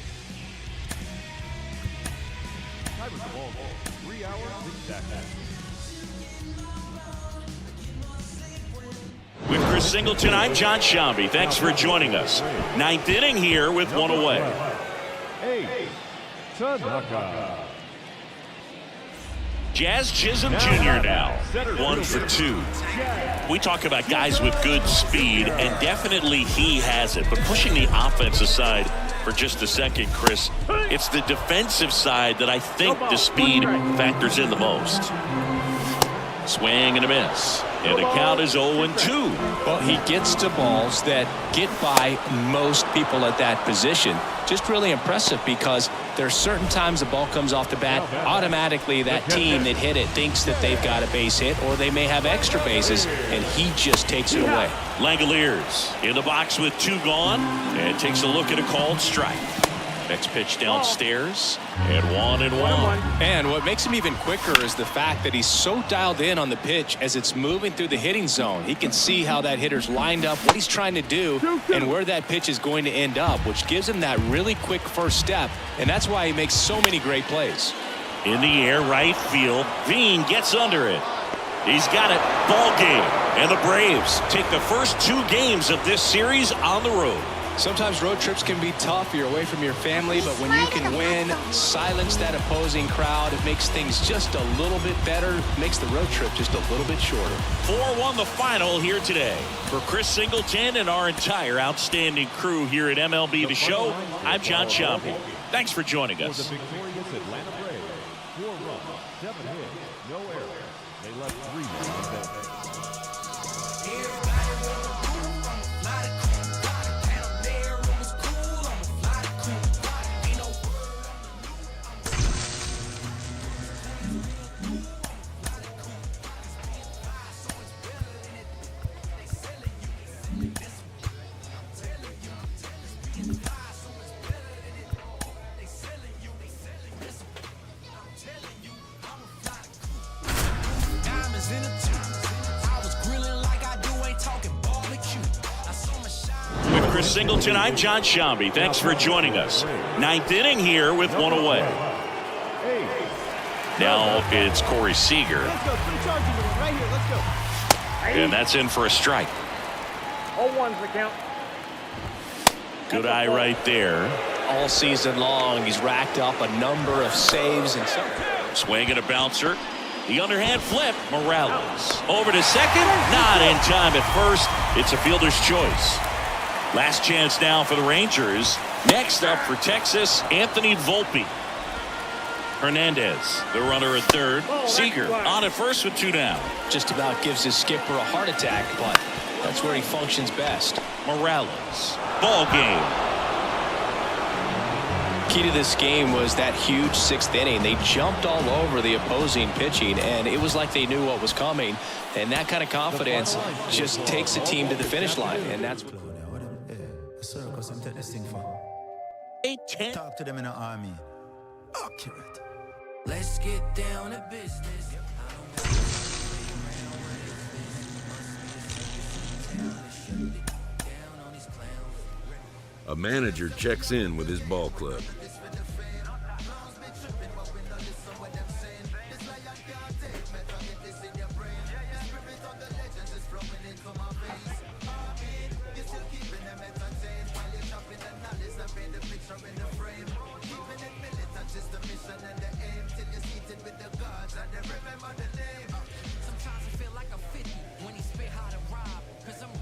Time of the ball game, 3 hours exactly. With Chris Singleton, I'm John Shambi. Thanks for joining us. 9th inning here with 1 away. 8. Tanaka. Jazz Chisholm Jr. now, 1 for 2. We talk about guys with good speed, and definitely he has it. But pushing the offense aside for just a second, Chris, it's the defensive side that I think the speed factors in the most. Swing and a miss. And the count is 0-2. Well, he gets to balls that get by most people at that position. Just really impressive because there are certain times the ball comes off the bat, automatically that team that hit it thinks that they've got a base hit or they may have extra bases, and he just takes it away. Langoliers in the box with 2 gone and takes a look at a called strike. Next pitch downstairs, and 1-1. And what makes him even quicker is the fact that he's so dialed in on the pitch as it's moving through the hitting zone. He can see how that hitter's lined up, what he's trying to do, and where that pitch is going to end up, which gives him that really quick first step, and that's why he makes so many great plays. In the air, right field. Veen gets under it. He's got it. Ball game. And the Braves take the first 2 games of this series on the road. Sometimes road trips can be tough. You're away from your family, but when you can win, silence that opposing crowd, it makes things just a little bit better, makes the road trip just a little bit shorter. 4-1 the final here today. For Chris Singleton and our entire outstanding crew here at MLB The Show, I'm John Sciambi. Thanks for joining For the us. victorious Atlanta Braves, 4 runs, 7 hits, no errors. They left 3 men on base. With Chris Singleton, I'm John Sciambi. Thanks for joining us. 9th inning here with 1 away. Now it's Corey Seager. Let's go. 2 charges with him right here. Let's go. And that's in for a strike. 0-1's the count. Good eye right there. All season long, he's racked up a number of saves and some. Swing and a bouncer. The underhand flip. Morales. Over to second. Not in time at first. It's a fielder's choice. Last chance now for the Rangers. Next up for Texas, Anthony Volpe. Hernandez, the runner at third. Seager on at first with 2 down. Just about gives his skipper a heart attack, but that's where he functions best. Morales. Ball game. Key to this game was that huge 6th inning. They jumped all over the opposing pitching, and it was like they knew what was coming. And that kind of confidence just takes a team to the finish line, and that's what. Talk to them in the army. Accurate. Let's get down to business. A manager checks in with his ball club. Sometimes I feel like I'm 50 when he spit how to rob. Cause I'm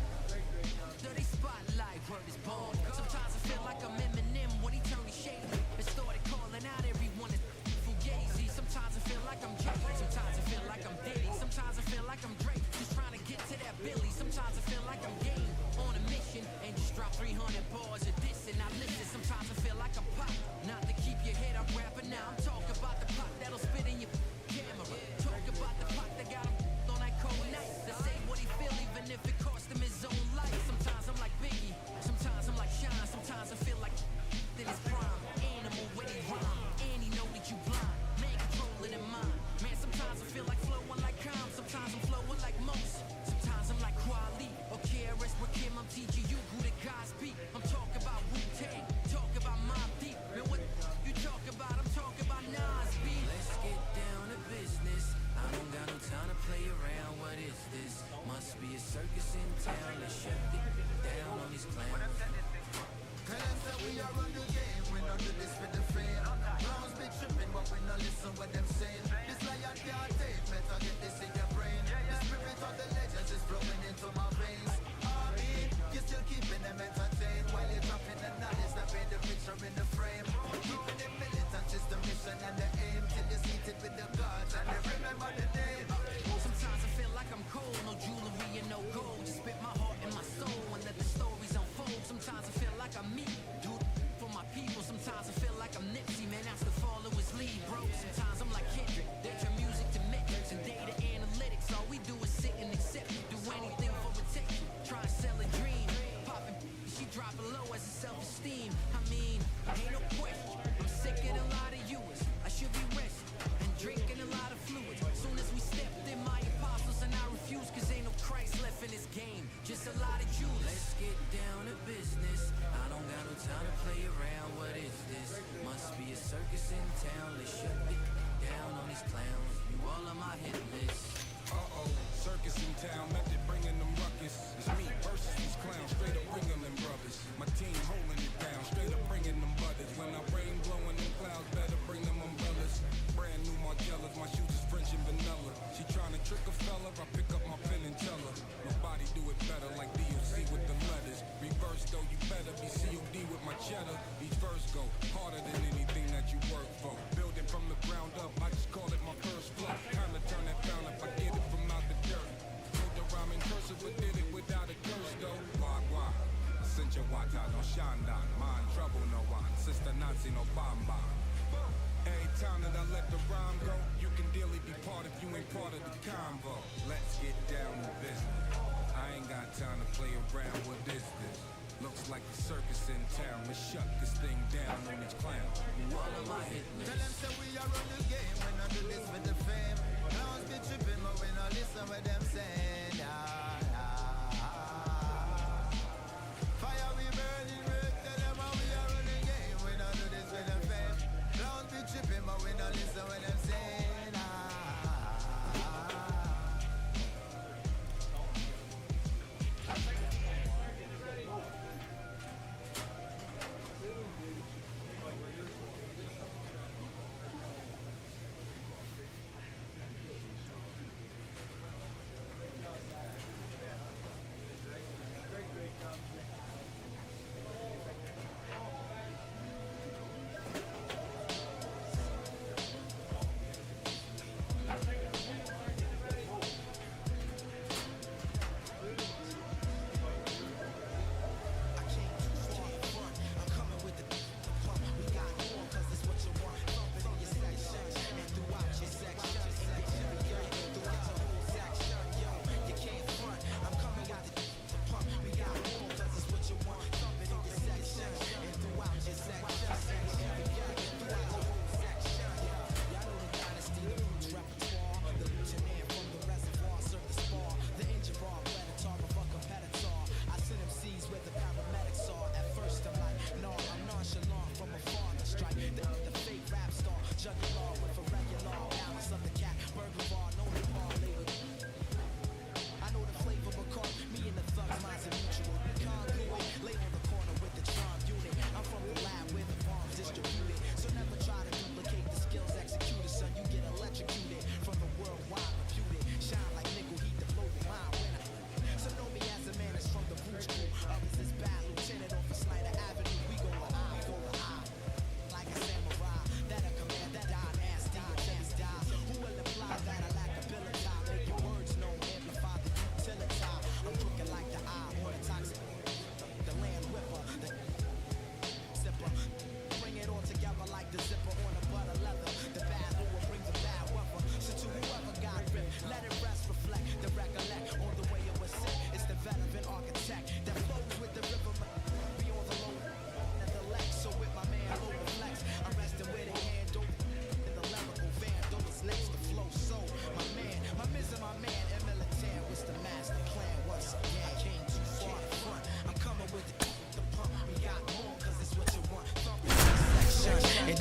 dirty spotlight, word is born. Sometimes I feel like I'm Eminem when he turned me shady and started calling out everyone as Fugazi. Sometimes I feel like I'm Jay. Sometimes I feel like I'm Diddy. Sometimes I feel like I'm Drake, just trying to get to that Billy. Sometimes I feel like I'm game on a mission and just drop 300 bars of this and I listen. Sometimes I feel like I'm pop, not to keep your head up rapping. Now I'm talking about the pop that'll spit in your camera. Talk about the part of the convo. Let's get down to business. I ain't got time to play around. What is this? Looks like a circus in town. Let's shut this thing down on its clown. You all of my hit list. Tell them say we are on the game. When I do this with the fame. Now it's been tripping, but when I listen what them saying. Fire we burning red. Tell them how we are on the game. When I do this with the fame. Now it's been tripping, but when I listen what them saying.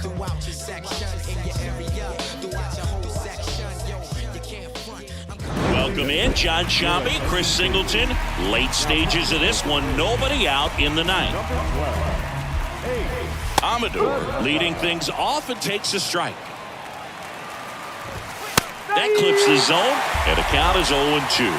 Throughout your section, in your area, throughout your whole section, yo, you can't front. Welcome in, John Shambi, Chris Singleton. Late stages of this one, nobody out in the ninth. Amador leading things off and takes a strike. That clips the zone, and the count is 0-2.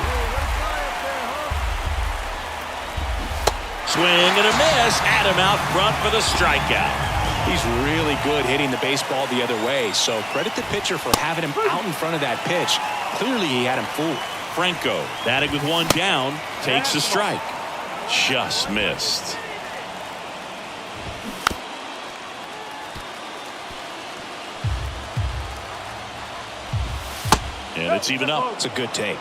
Swing and a miss, Adam out front for the strikeout. He's really good hitting the baseball the other way, so credit the pitcher for having him out in front of that pitch. Clearly, he had him fooled. Franco, batting with one down, takes a strike. Just missed. And it's even up. It's a good take.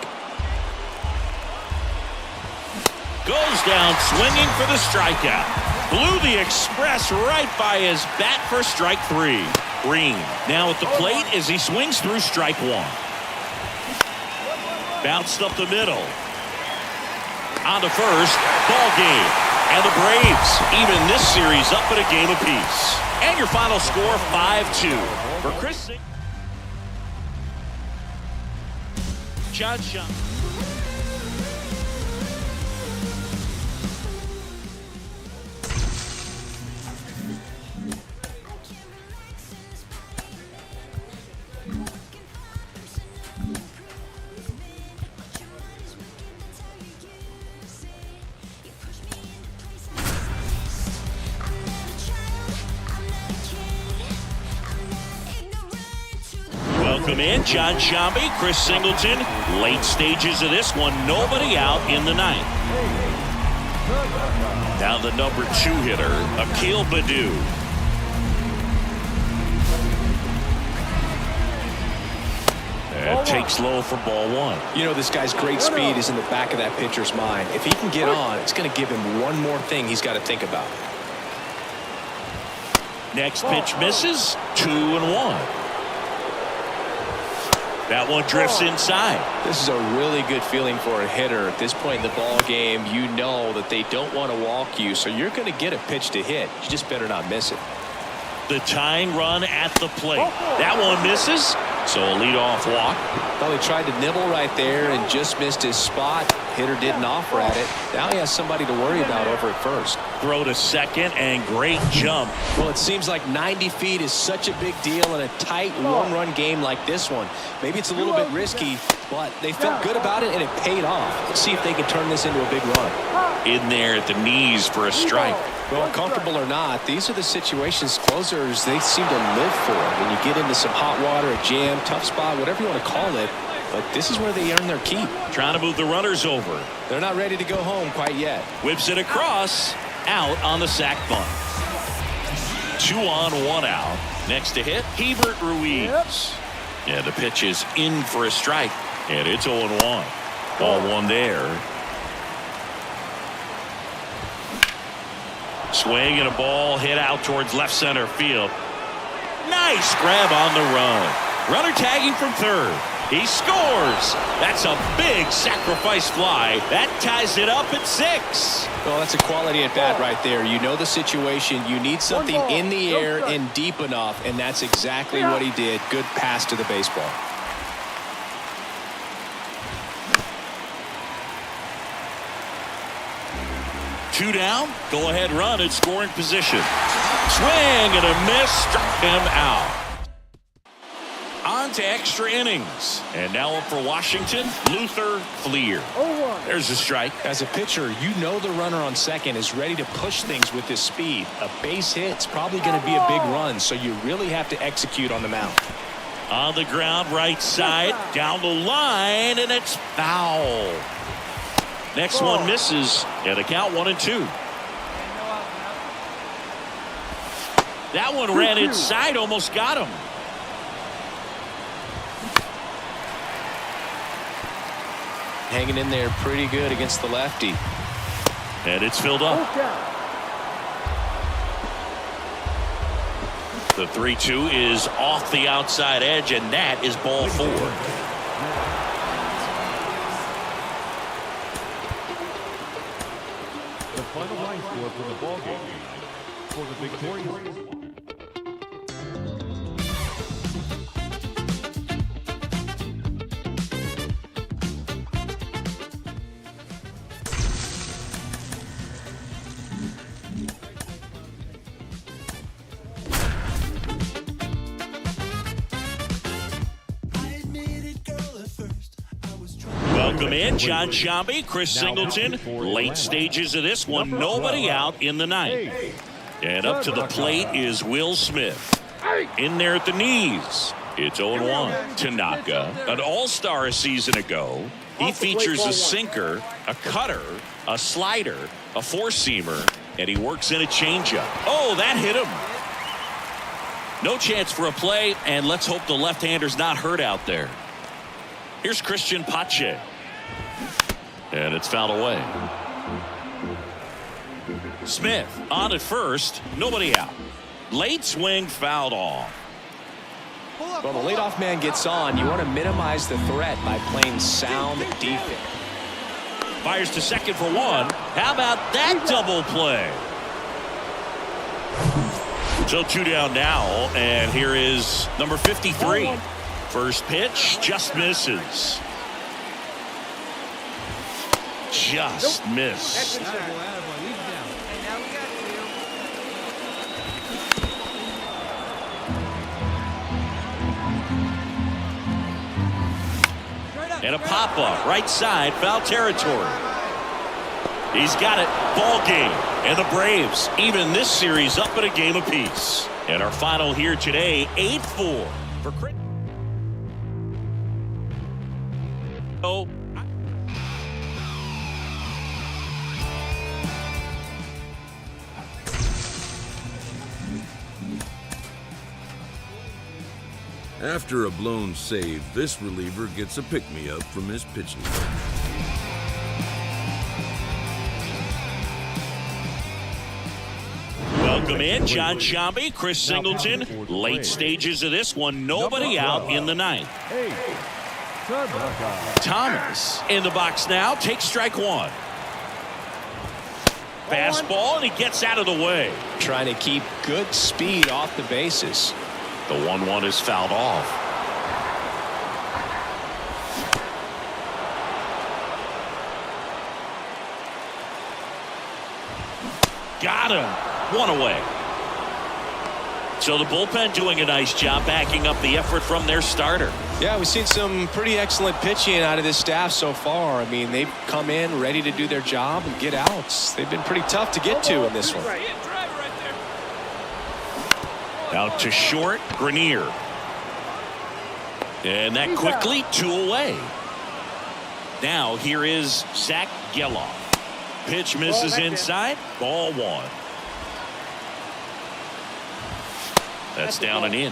Goes down swinging for the strikeout. Blew the express right by his bat for strike three. Green now at the plate as he swings through strike one. Bounced up the middle. On to first. Ball game. And the Braves even this series up at a game apiece. And your final score 5-2. For Chris John Shambi. Welcome in, John Shambi, Chris Singleton. Late stages of this one, nobody out in the ninth. Now the number 2 hitter, Akil Baddoo. And takes low for ball one. You know, this guy's great speed is in the back of that pitcher's mind. If he can get on, it's going to give him one more thing he's got to think about. Next pitch misses. 2-1. That one drifts inside. This is a really good feeling for a hitter. At this point in the ball game, you know that they don't want to walk you, so you're going to get a pitch to hit. You just better not miss it. The tying run at the plate. That one misses, so a leadoff walk. Well, he tried to nibble right there and just missed his spot. Hitter didn't offer at it. Now he has somebody to worry about over at first. Throw to second and great jump. Well, it seems like 90 feet is such a big deal in a tight one-run game like this one. Maybe it's a little bit risky, but they felt good about it and it paid off. Let's see if they can turn this into a big run. In there at the knees for a strike. Well, comfortable or not, these are the situations closers they seem to live for. When you get into some hot water, a jam, tough spot, whatever you want to call it. But this is where they earn their keep. Trying to move the runners over. They're not ready to go home quite yet. Whips it across. Out on the sac bunt. 2 on, 1 out. Next to hit, Hebert Ruiz. Yeah, the pitch is in for a strike. And it's 0-1. Ball one there. Swing and a ball hit out towards left center field. Nice grab on the run. Runner tagging from third. He scores. That's a big sacrifice fly. That ties it up at 6. Well, that's a quality at bat right there. You know the situation. You need something in the air and deep enough, and that's exactly what he did. Good pass to the baseball. Two down. Go ahead run at scoring position. Swing and a miss. Struck him out. On to extra innings. And now up for Washington, Luther Fleer. There's a strike. As a pitcher, you know the runner on second is ready to push things with his speed. A base hit's probably going to be a big run, so you really have to execute on the mound. On the ground, right side, down the line, and it's foul. Next one misses, and the count 1-2. That one ran inside, almost got him. Hanging in there pretty good against the lefty. And it's filled up. The 3-2 is off the outside edge, and that is ball 4. The final line score for the ball game for the victorious. Welcome in, John Shambi, Chris Singleton. Late stages of this one, nobody out in the ninth. And up to the plate is Will Smith. In there at the knees. It's 0-1. Tanaka, an all-star a season ago. He features a sinker, a cutter, a slider, a four-seamer, and he works in a changeup. Oh, that hit him. No chance for a play, and let's hope the left-hander's not hurt out there. Here's Christian Pache. And it's fouled away. Smith on at first. Nobody out. Late swing fouled off. Well, the leadoff man gets on. You want to minimize the threat by playing sound defense. Fires to second for 1. How about that double play? So 2 down now, and here is number 53. First pitch just misses. Just missed. And a pop-up, right side, foul territory. He's got it, ball game. And the Braves, even this series, up at a game apiece. And our final here today, 8-4 for Chris. Oh. After a blown save, this reliever gets a pick-me-up from his pitching coach. Welcome in, John Shambi, Chris Singleton. Late stages of this one, nobody out in the ninth. Thomas in the box now, takes strike one. Fastball, and he gets out of the way. Trying to keep good speed off the bases. The 1-1 is fouled off. Got him. One away. So the bullpen doing a nice job backing up the effort from their starter. Yeah, we've seen some pretty excellent pitching out of this staff so far. I mean, they've come in ready to do their job and get outs. They've been pretty tough to get to in this one. Out to short, Grenier. And that quickly 2 away. Now here is Zach Geloff. Pitch misses inside. Ball 1. That's down and in.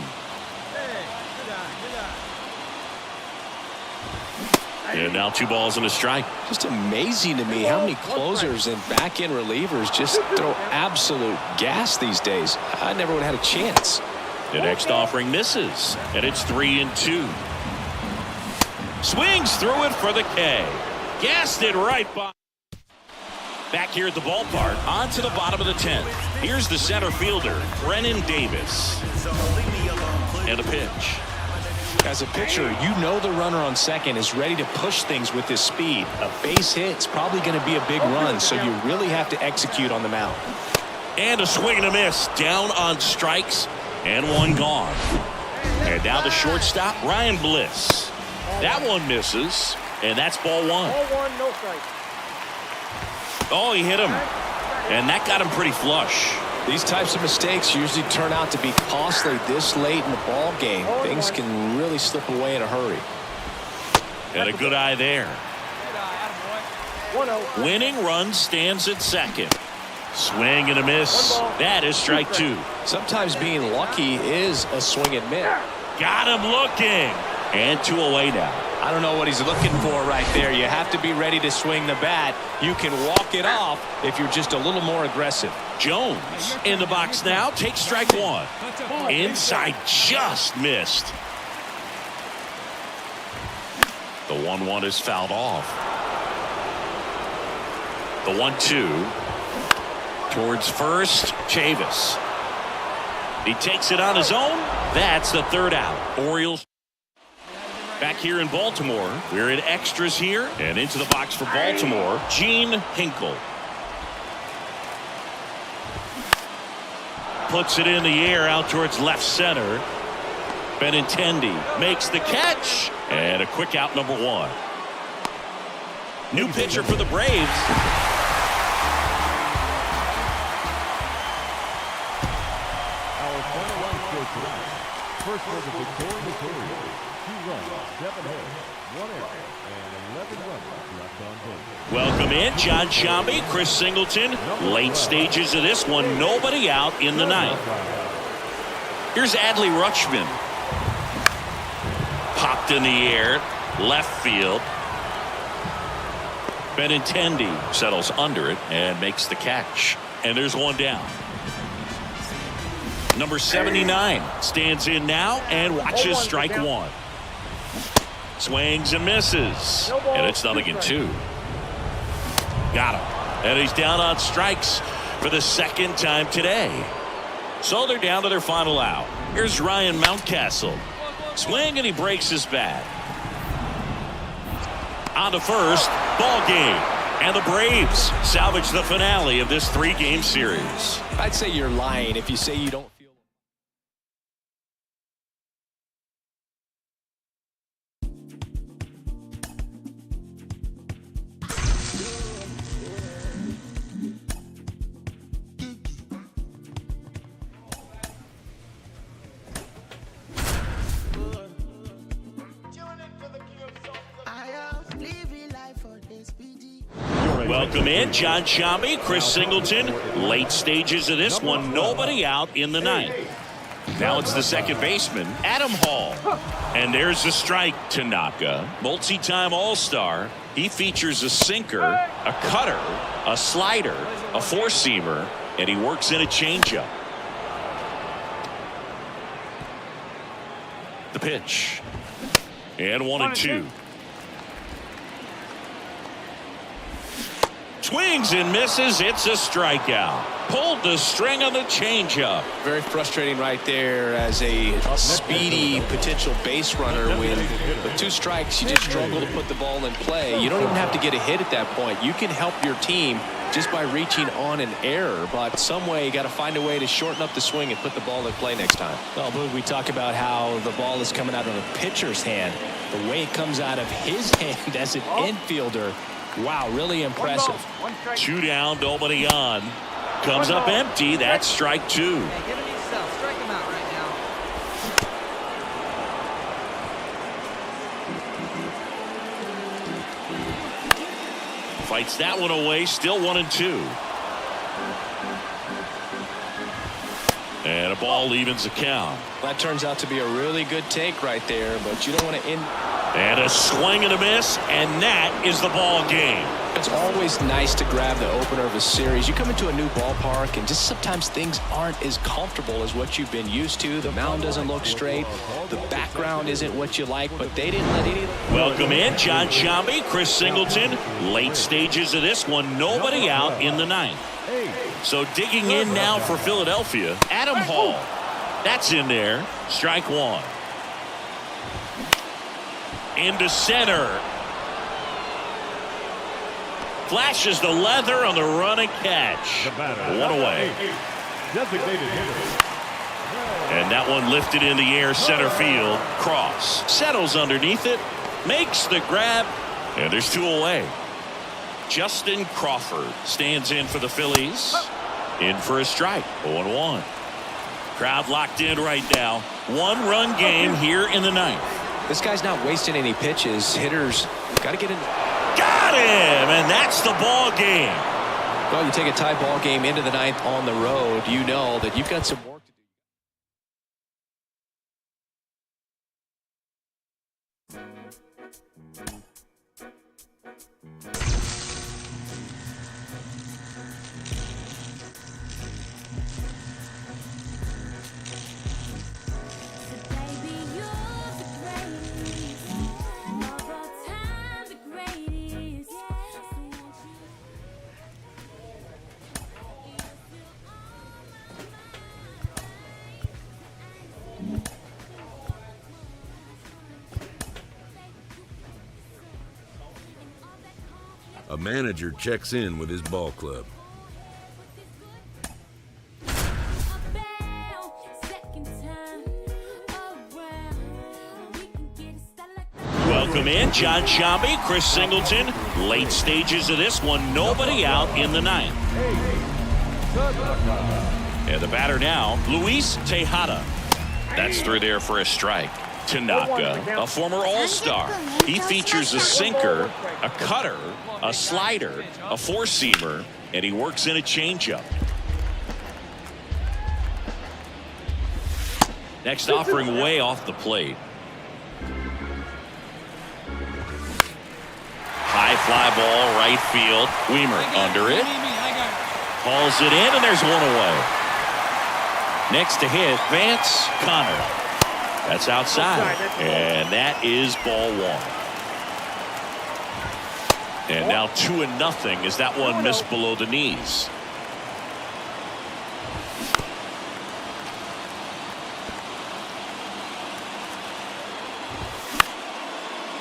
And now 2 balls and a strike. Just amazing to me how many closers and back-end relievers just throw absolute gas these days. I never would have had a chance. The next offering misses, and it's 3-2. Swings through it for the K. Gassed it right by. Back here at the ballpark, on to the bottom of the 10th. Here's the center fielder, Brennan Davis. And a pitch. As a pitcher, you know the runner on second is ready to push things with his speed. A base hit's probably going to be a big run, so you really have to execute on the mound. And a swing and a miss. Down on strikes, and 1 gone. And now the shortstop, Ryan Bliss. That one misses, and that's ball 1. Ball 1, no strike. Oh, he hit him. And that got him pretty flush. These types of mistakes usually turn out to be costly this late in the ball game. Things can really slip away in a hurry. And a good eye there. 1-0. Winning run stands at second. Swing and a miss. That is strike 2. Sometimes being lucky is a swing and miss. Got him looking. And 2 away now. I don't know what he's looking for right there. You have to be ready to swing the bat. You can walk it off if you're just a little more aggressive. Jones in the box now, takes strike 1. Inside, just missed. The 1-1 is fouled off. The 1-2 towards first, Chavis. He takes it on his own. That's the 3rd out. Orioles back here in Baltimore. We're in extras here, and into the box for Baltimore, Gene Hinkle. Puts it in the air out towards left center. Benintendi makes the catch, and a quick out, number 1. New pitcher for the Braves. Our final run scored tonight. First for the victorious Orioles. 2 runs, 7 hits, 1 error, and 11 runs left on base. Welcome in, John Shambi, Chris Singleton. Late stages of this one, nobody out in the 9th. Here's Adley Rutschman. Popped in the air, left field. Benintendi settles under it and makes the catch. And there's 1 down. Number 79 stands in now and watches strike 1. Swings and misses. And it's 0-2. Got him. And he's down on strikes for the 2nd time today. So they're down to their final out. Here's Ryan Mountcastle. Swing and he breaks his bat. On to first, ball game. And the Braves salvage the finale of this 3-game series. I'd say you're lying if you say you don't feel. Welcome in, John Shambi, Chris Singleton. Late stages of this one, nobody out in the 9th. Now it's the second baseman, Adam Hall. And there's a strike. Tanaka, multi-time All-Star. He features a sinker, a cutter, a slider, a four-seamer, and he works in a changeup. The pitch. And 1-2. Swings and misses. It's a strikeout. Pulled the string on the changeup. Very frustrating right there as a speedy potential base runner. With 2 strikes, you just struggle to put the ball in play. You don't even have to get a hit at that point. You can help your team just by reaching on an error, but some way you got to find a way to shorten up the swing and put the ball in play next time. Well, Boog, we talk about how the ball is coming out of a pitcher's hand. The way it comes out of his hand as an infielder, wow, really impressive. 2 down, nobody on. Comes up empty. That's strike 2. Hey, give him yourself. Strike him out right now. Fights that one away. Still 1-2. And a ball evens the count. That turns out to be a really good take right there, but you don't want to end. And a swing and a miss, and that is the ball game. It's always nice to grab the opener of a series. You come into a new ballpark, and just sometimes things aren't as comfortable as what you've been used to. The mound doesn't look straight. The background isn't what you like, but they didn't let any. Welcome in, John Shambi, Chris Singleton. Late stages of this one, nobody out in the 9th. So digging in now for Philadelphia, Adam Hall. That's in there. Strike 1. Into center. Flashes the leather on the run and catch. 1 away. And that one lifted in the air, center field. Cross. Settles underneath it. Makes the grab. And there's 2 away. Justin Crawford stands in for the Phillies. In for a strike. 0-1. Crowd locked in right now. 1-run game here in the 9th. This guy's not wasting any pitches. Hitters got to get in. Got him, and that's the ball game. Well, you take a tie ball game into the 9th on the road, you know that you've got some work to do. A manager checks in with his ball club. Welcome in, John Shambi, Chris Singleton. Late stages of this one, nobody out in the 9th. And the batter now, Luis Tejada. That's through there for a strike. Tanaka, a former All-Star. He features a sinker, a cutter, a slider, a four-seamer, and he works in a changeup. Next offering way off the plate. High fly ball, right field. Weimer under it. Hauls it in, and there's 1 away. Next to hit, Vance Connor. That's outside, and that is ball 1. And now 2-0 as that one missed below the knees.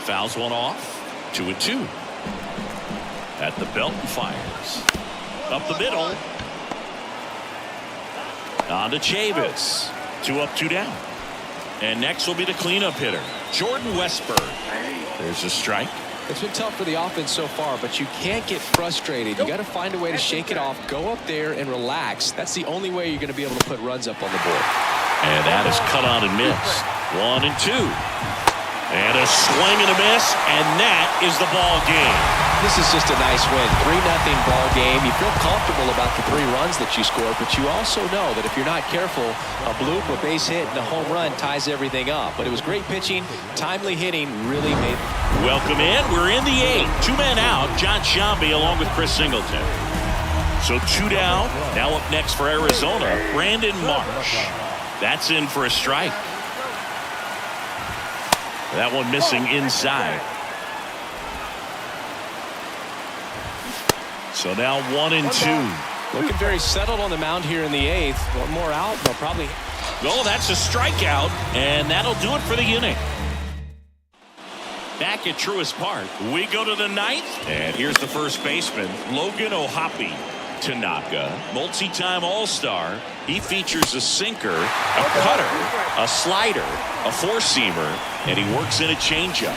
Fouls one off. 2-2. At the belt and fires. Up the middle. On to Chavis. 2 up, 2 down. And next will be the cleanup hitter, Jordan Westburg. There's a strike. It's been tough for the offense so far, but you can't get frustrated. You got to find a way to shake it off, go up there and relax. That's the only way you're going to be able to put runs up on the board. And that is cut on and missed. 1-2. And a swing and a miss, and that is the ball game. This is just a nice win. 3-0 ball game. You feel comfortable about the 3 runs that you scored, but you also know that if you're not careful, a bloop, a base hit, and a home run ties everything up. But it was great pitching, timely hitting, really made. Welcome in. We're in the 8th. 2 men out. John Shambi along with Chris Singleton. So 2 down. Now up next for Arizona, Brandon Marsh. That's in for a strike. That one missing inside. So now 1-2. Looking very settled on the mound here in the 8th. One more out. They'll probably. Oh, that's a strikeout, and that'll do it for the inning. Back at Truist Park, we go to the 9th, and here's the first baseman, Logan O'Hoppe. Tanaka, multi-time All-Star. He features a sinker, a cutter, a slider, a four-seamer, and he works in a changeup.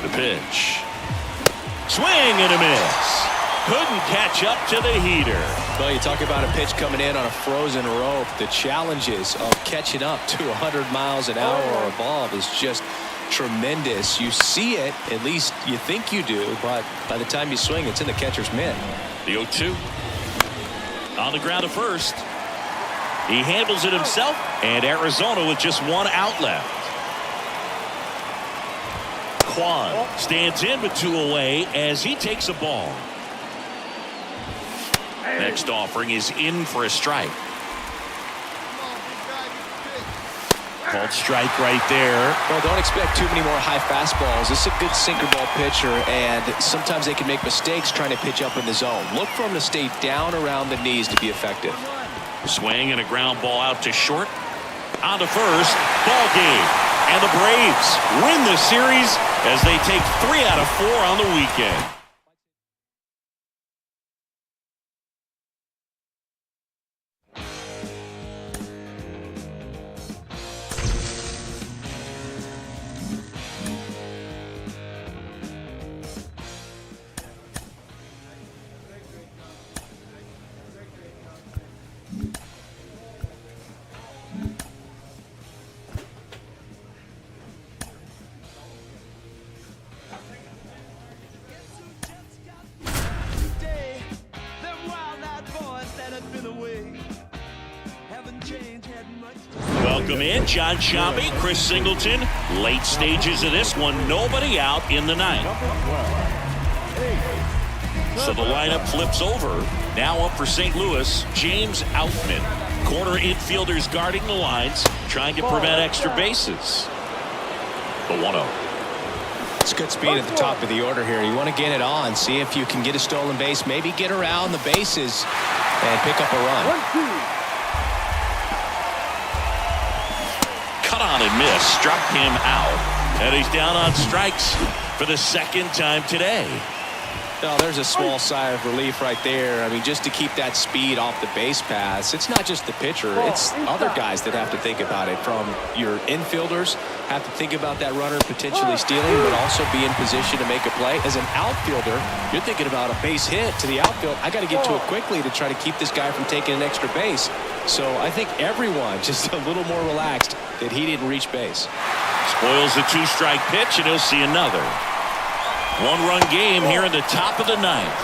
The pitch. Swing and a miss. Couldn't catch up to the heater. Well, you talk about a pitch coming in on a frozen rope. The challenges of catching up to 100 miles an hour or above is just tremendous. You see it, at least you think you do, but by the time you swing, it's in the catcher's mitt. The 0-2. On the ground to first. He handles it himself, and Arizona with just 1 out left. Kwan stands in with 2 away as he takes a ball. Next offering is in for a strike. Called strike right there. Well, don't expect too many more high fastballs. This is a good sinker ball pitcher, and sometimes they can make mistakes trying to pitch up in the zone. Look for him to stay down around the knees to be effective. Swing and a ground ball out to short. On to first. Ball game. And the Braves win the series as they take 3 out of 4 on the weekend. Welcome in, John Shambi, Chris Singleton. Late stages of this one, nobody out in the 9th. So the lineup flips over. Now up for St. Louis, James Outman. Corner infielders guarding the lines, trying to prevent extra bases. The 1-0. It's good speed at the top of the order here. You want to get it on, see if you can get a stolen base, maybe get around the bases and pick up a run. Cut on and miss, struck him out, and he's down on strikes for the 2nd time today. Oh, there's a small sigh of relief right there. I mean, just to keep that speed off the base pass. It's not just the pitcher, it's other guys that have to think about it. From your infielders have to think about that runner potentially stealing, but also be in position to make a play. As an outfielder, you're thinking about a base hit to the outfield. I got to get to it quickly to try to keep this guy from taking an extra base. So I think everyone just a little more relaxed that he didn't reach base. Spoils the 2-strike pitch, and he'll see another. 1-run game here in the top of the 9th.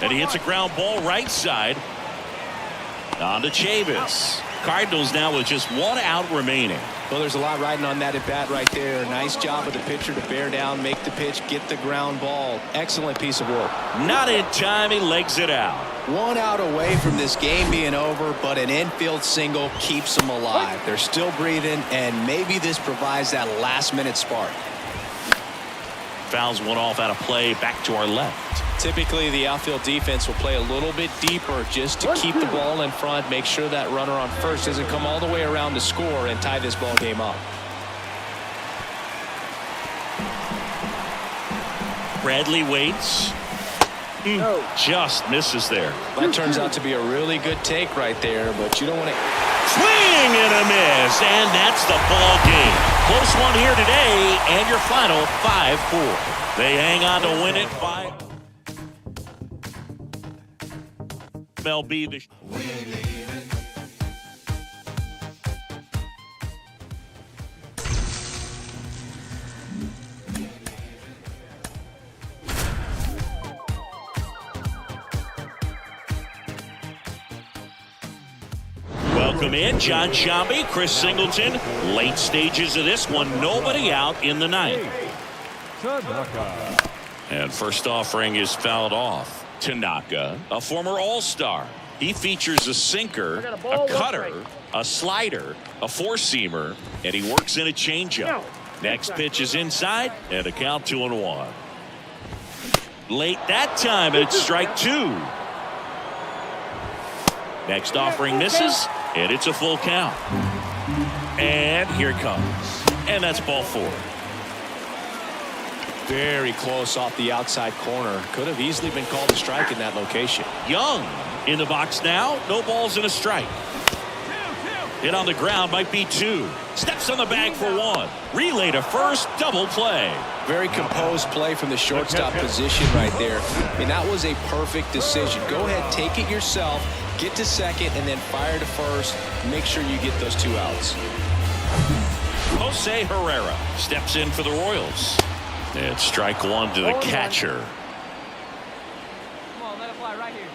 And he hits a ground ball right side. On to Chavis. Cardinals now with just 1 out remaining. Well, there's a lot riding on that at bat right there. Nice job of the pitcher to bear down, make the pitch, get the ground ball. Excellent piece of work. Not in time, he legs it out. 1 out away from this game being over, but an infield single keeps them alive. They're still breathing, and maybe this provides that last-minute spark. Fouls one off out of play, back to our left. Typically, the outfield defense will play a little bit deeper just to keep the ball in front, make sure that runner on first doesn't come all the way around to score and tie this ball game up. Bradley waits. Just misses there. That turns out to be a really good take right there, but you don't want to. Swing and a miss, and that's the ball game. Close one here today, and your final 5-4. They hang on to win it 5. Mlb The Show. Welcome in, John Shambi, Chris Singleton. Late stages of this one, nobody out in the ninth. And first offering is fouled off. Tanaka, a former All-Star. He features a sinker, a cutter, a slider, a four-seamer, and he works in a changeup. Next pitch is inside, and a count 2-1. Late that time, and it's strike two. Next offering misses, and it's a full count. And here it comes. And that's ball four. Very close off the outside corner. Could have easily been called a strike in that location. Young in the box now. No balls and a strike. Hit on the ground, might be two. Steps on the bag for one. Relay to first, double play. Very composed play from the shortstop position right there. I mean, that was a perfect decision. Go ahead, take it yourself, get to second, and then fire to first. Make sure you get those two outs. Jose Herrera steps in for the Royals. And strike one to the catcher. Come on, let it fly right here.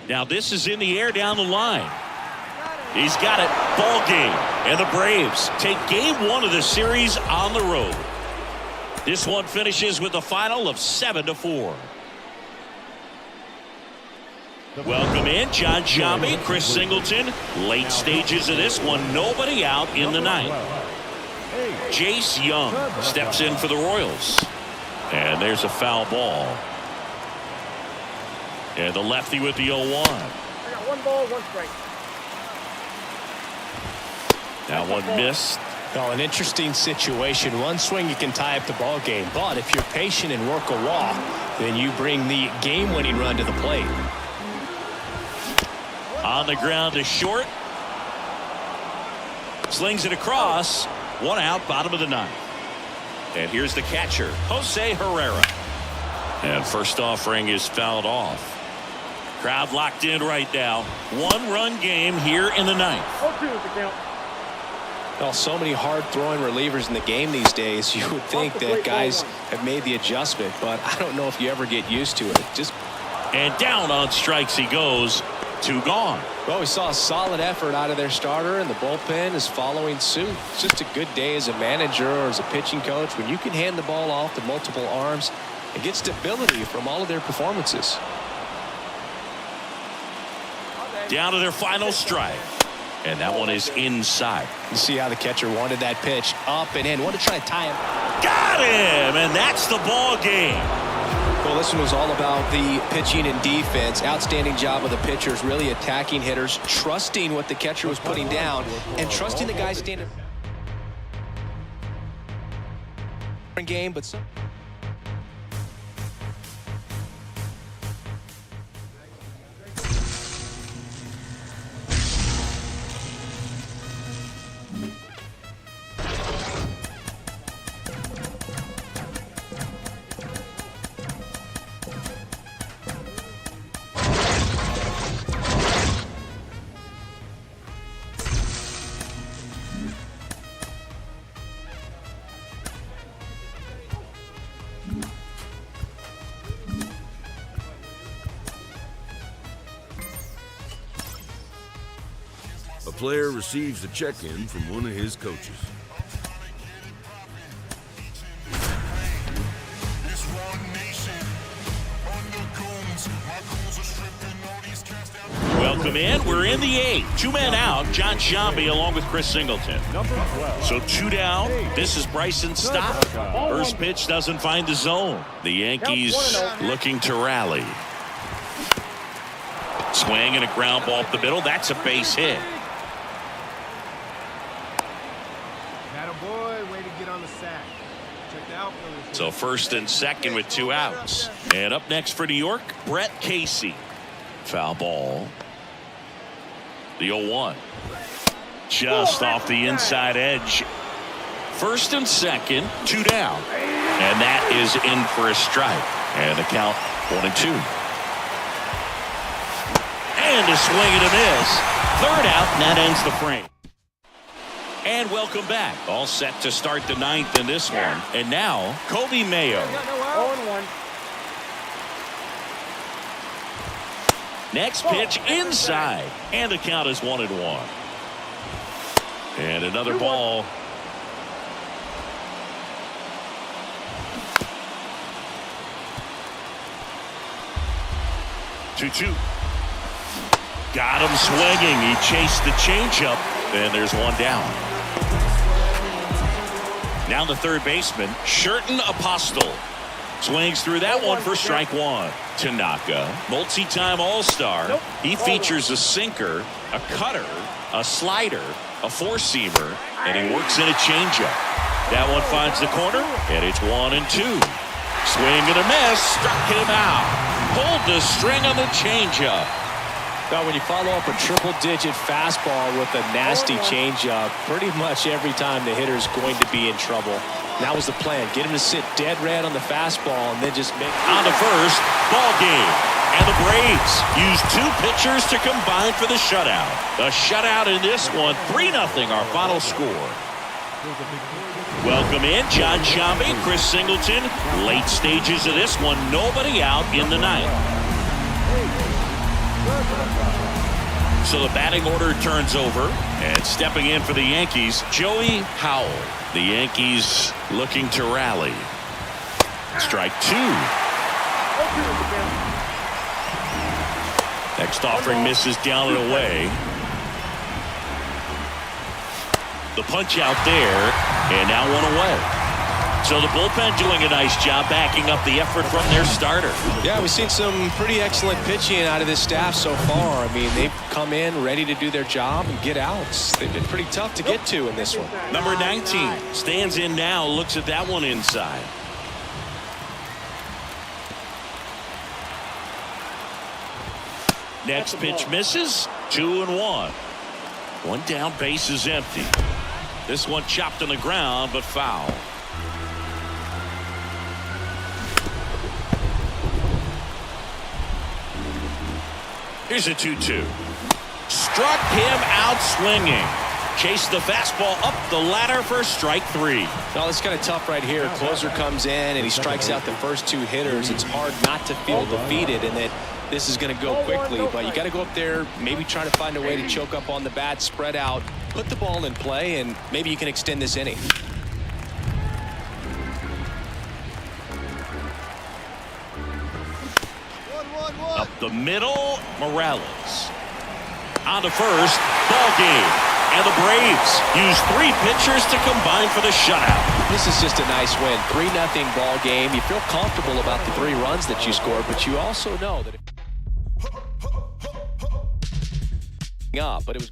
Now this is in the air down the line. He's got it. Ball game. And the Braves take game one of the series on the road. This one finishes with a final of 7-4. Welcome in, John Shambi, Chris Singleton. Late stages of this one, nobody out in the ninth. Jace Young steps in for the Royals. And there's a foul ball. And the lefty with the 0-1. I got one ball, one strike. That one missed. Well, an interesting situation. One swing, you can tie up the ball game. But if you're patient and work a walk, then you bring the game-winning run to the plate. On the ground to short. Slings it across. One out, bottom of the ninth. And here's the catcher, Jose Herrera. And first offering is fouled off. Crowd locked in right now. One-run game here in the ninth. 0-2 is the count. Well, so many hard-throwing relievers in the game these days. You would think that guys have made the adjustment, but I don't know if you ever get used to it. And down on strikes he goes. Two gone. Well, we saw a solid effort out of their starter, and the bullpen is following suit. It's just a good day as a manager or as a pitching coach when you can hand the ball off to multiple arms and get stability from all of their performances. Down to their final strike. And that one is inside. You see how the catcher wanted that pitch up and in. Wanted to try to tie him. Got him! And that's the ball game. Well, this one was all about the pitching and defense. Outstanding job of the pitchers, really attacking hitters, trusting what the catcher was putting down, and trusting the guys standing game. But some A player receives a check-in from one of his coaches. Welcome in. We're in the eighth. Two men out. John Shambi along with Chris Singleton. So two down. This is Bryson's stop. First pitch doesn't find the zone. The Yankees looking to rally. Swing and a ground ball up the middle. That's a base hit. Attaboy, way to get on the sack. Check the outfielders. So first and second with two outs. And up next for New York, Brett Casey. Foul ball. The 0-1. Just off the inside edge. First and second, two down. And that is in for a strike. And the count 1-2. And a swing and a miss. Third out, and that ends the frame. And welcome back. All set to start the ninth in this one. And now, Kobe Mayo. 0-1. Next pitch inside. And the count is 1-1. And another ball. 2-2. Got him swinging. He chased the changeup. And there's one down. Now the third baseman, Sherton Apostle. Swings through that one for strike one. Tanaka, multi-time All-Star. He features a sinker, a cutter, a slider, a four-seamer, and he works in a changeup. That one finds the corner, and it's 1-2. Swing and a miss, struck him out. Pulled the string on the changeup. Now, when you follow up a triple-digit fastball with a nasty changeup, pretty much every time the hitter's going to be in trouble. That was the plan. Get him to sit dead red on the fastball and then just make... On to first, ball game. And the Braves use two pitchers to combine for the shutout. A shutout in this one, 3-0 our final score. Welcome in, John Shambi, Chris Singleton. Late stages of this one, nobody out in the ninth. So the batting order turns over, and stepping in for the Yankees, Joey Howell. The Yankees looking to rally. Strike two. Next offering misses down and away. The punch out there, and now one away. So the bullpen doing a nice job backing up the effort from their starter. Yeah, we've seen some pretty excellent pitching out of this staff so far. I mean, they've come in ready to do their job and get outs. They've been pretty tough to get to in this one. Number 19 stands in now, looks at that one inside. Next pitch misses. 2-1. One down, base is empty. This one chopped on the ground, but foul. Here's a 2-2. Struck him out swinging. Chased the fastball up the ladder for strike three. Well, it's kind of tough right here. Closer comes in and he strikes out the first two hitters. It's hard not to feel defeated and that this is going to go quickly, but you got to go up there, maybe try to find a way to choke up on the bat, spread out, put the ball in play, and maybe you can extend this inning. Up the middle, Morales. On to first, ball game. And the Braves use three pitchers to combine for the shutout. This is just a nice win. 3-0 ball game. You feel comfortable about the 3 runs that you scored, but you also know that but it was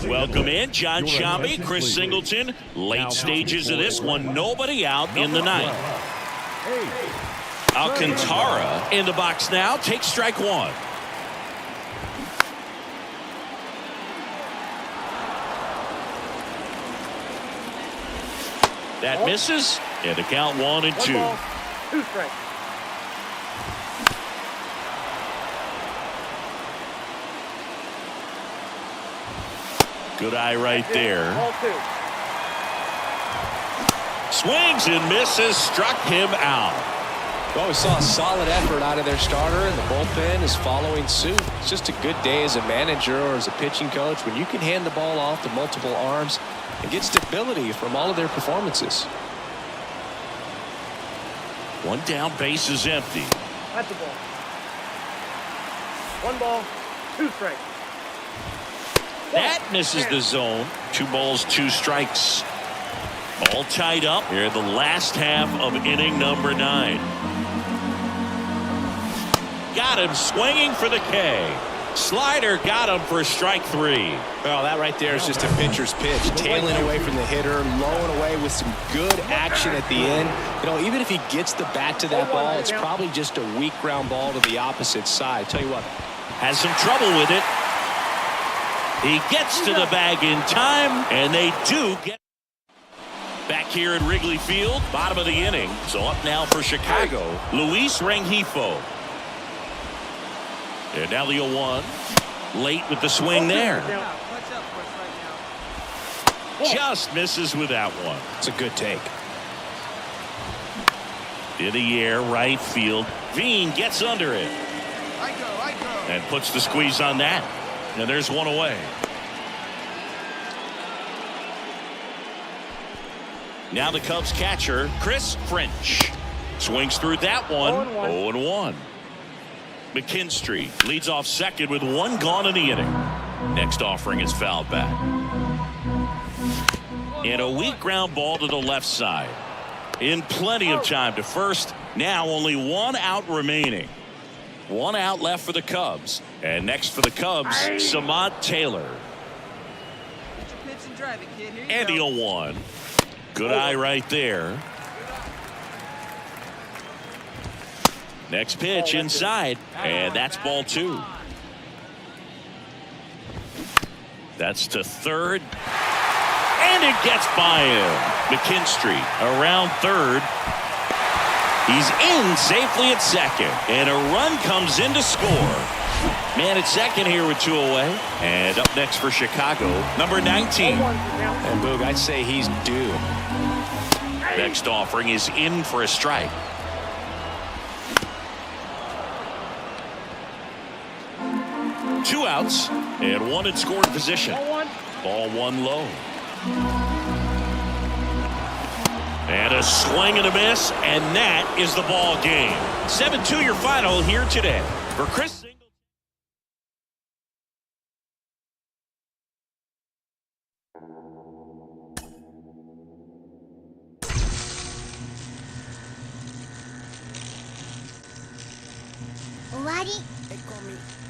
Welcome in, John Shambi, Chris Singleton. Late stages of this one, nobody out in the ninth. Alcantara in the box now, takes strike one. That misses, and the count 1-2. 2 strikes. Good eye right there. Ball 2. Swings and misses, struck him out. Well, we saw a solid effort out of their starter, and the bullpen is following suit. It's just a good day as a manager or as a pitching coach when you can hand the ball off to multiple arms and get stability from all of their performances. One down, base is empty. That's the ball. 1 ball, 2 strikes. That misses the zone. 2 balls, 2 strikes. All tied up here in the last half of inning number 9. got him swinging for the K. Slider got him for strike 3. Well, that right there is just a pitcher's pitch. Tailing away from the hitter, lowing away with some good action at the end. You know, even if he gets the bat to that ball, it's probably just a weak ground ball to the opposite side. Tell you what. Has some trouble with it. He gets to the bag in time, and they do get back here at Wrigley Field, bottom of the inning. So up now for Chicago, Luis Rengifo. And now the 0-1. Late with the swing there. Just misses with that one. It's a good take. In the air, right field. Veen gets under it. And puts the squeeze on that. And there's one away. Now the Cubs catcher, Chris French. Swings through that one. 0-1. McKinstry leads off second with one gone in the inning. Next offering is fouled back. And a weak ground ball to the left side. In plenty of time to first. Now only one out remaining. One out left for the Cubs. And next for the Cubs, Samad Taylor. And the 0-1. Good eye right there. Next pitch inside, and that's ball 2. That's to third, and it gets by him. McKinstry around third. He's in safely at second, and a run comes in to score. Man at second here with 2 away. And up next for Chicago, number 19. And Boog, I'd say he's due. Next offering is in for a strike. Two outs and one in scoring position. Ball 1 low. And a swing and a miss, and that is the ball game. 7-2 your final here today. For Chris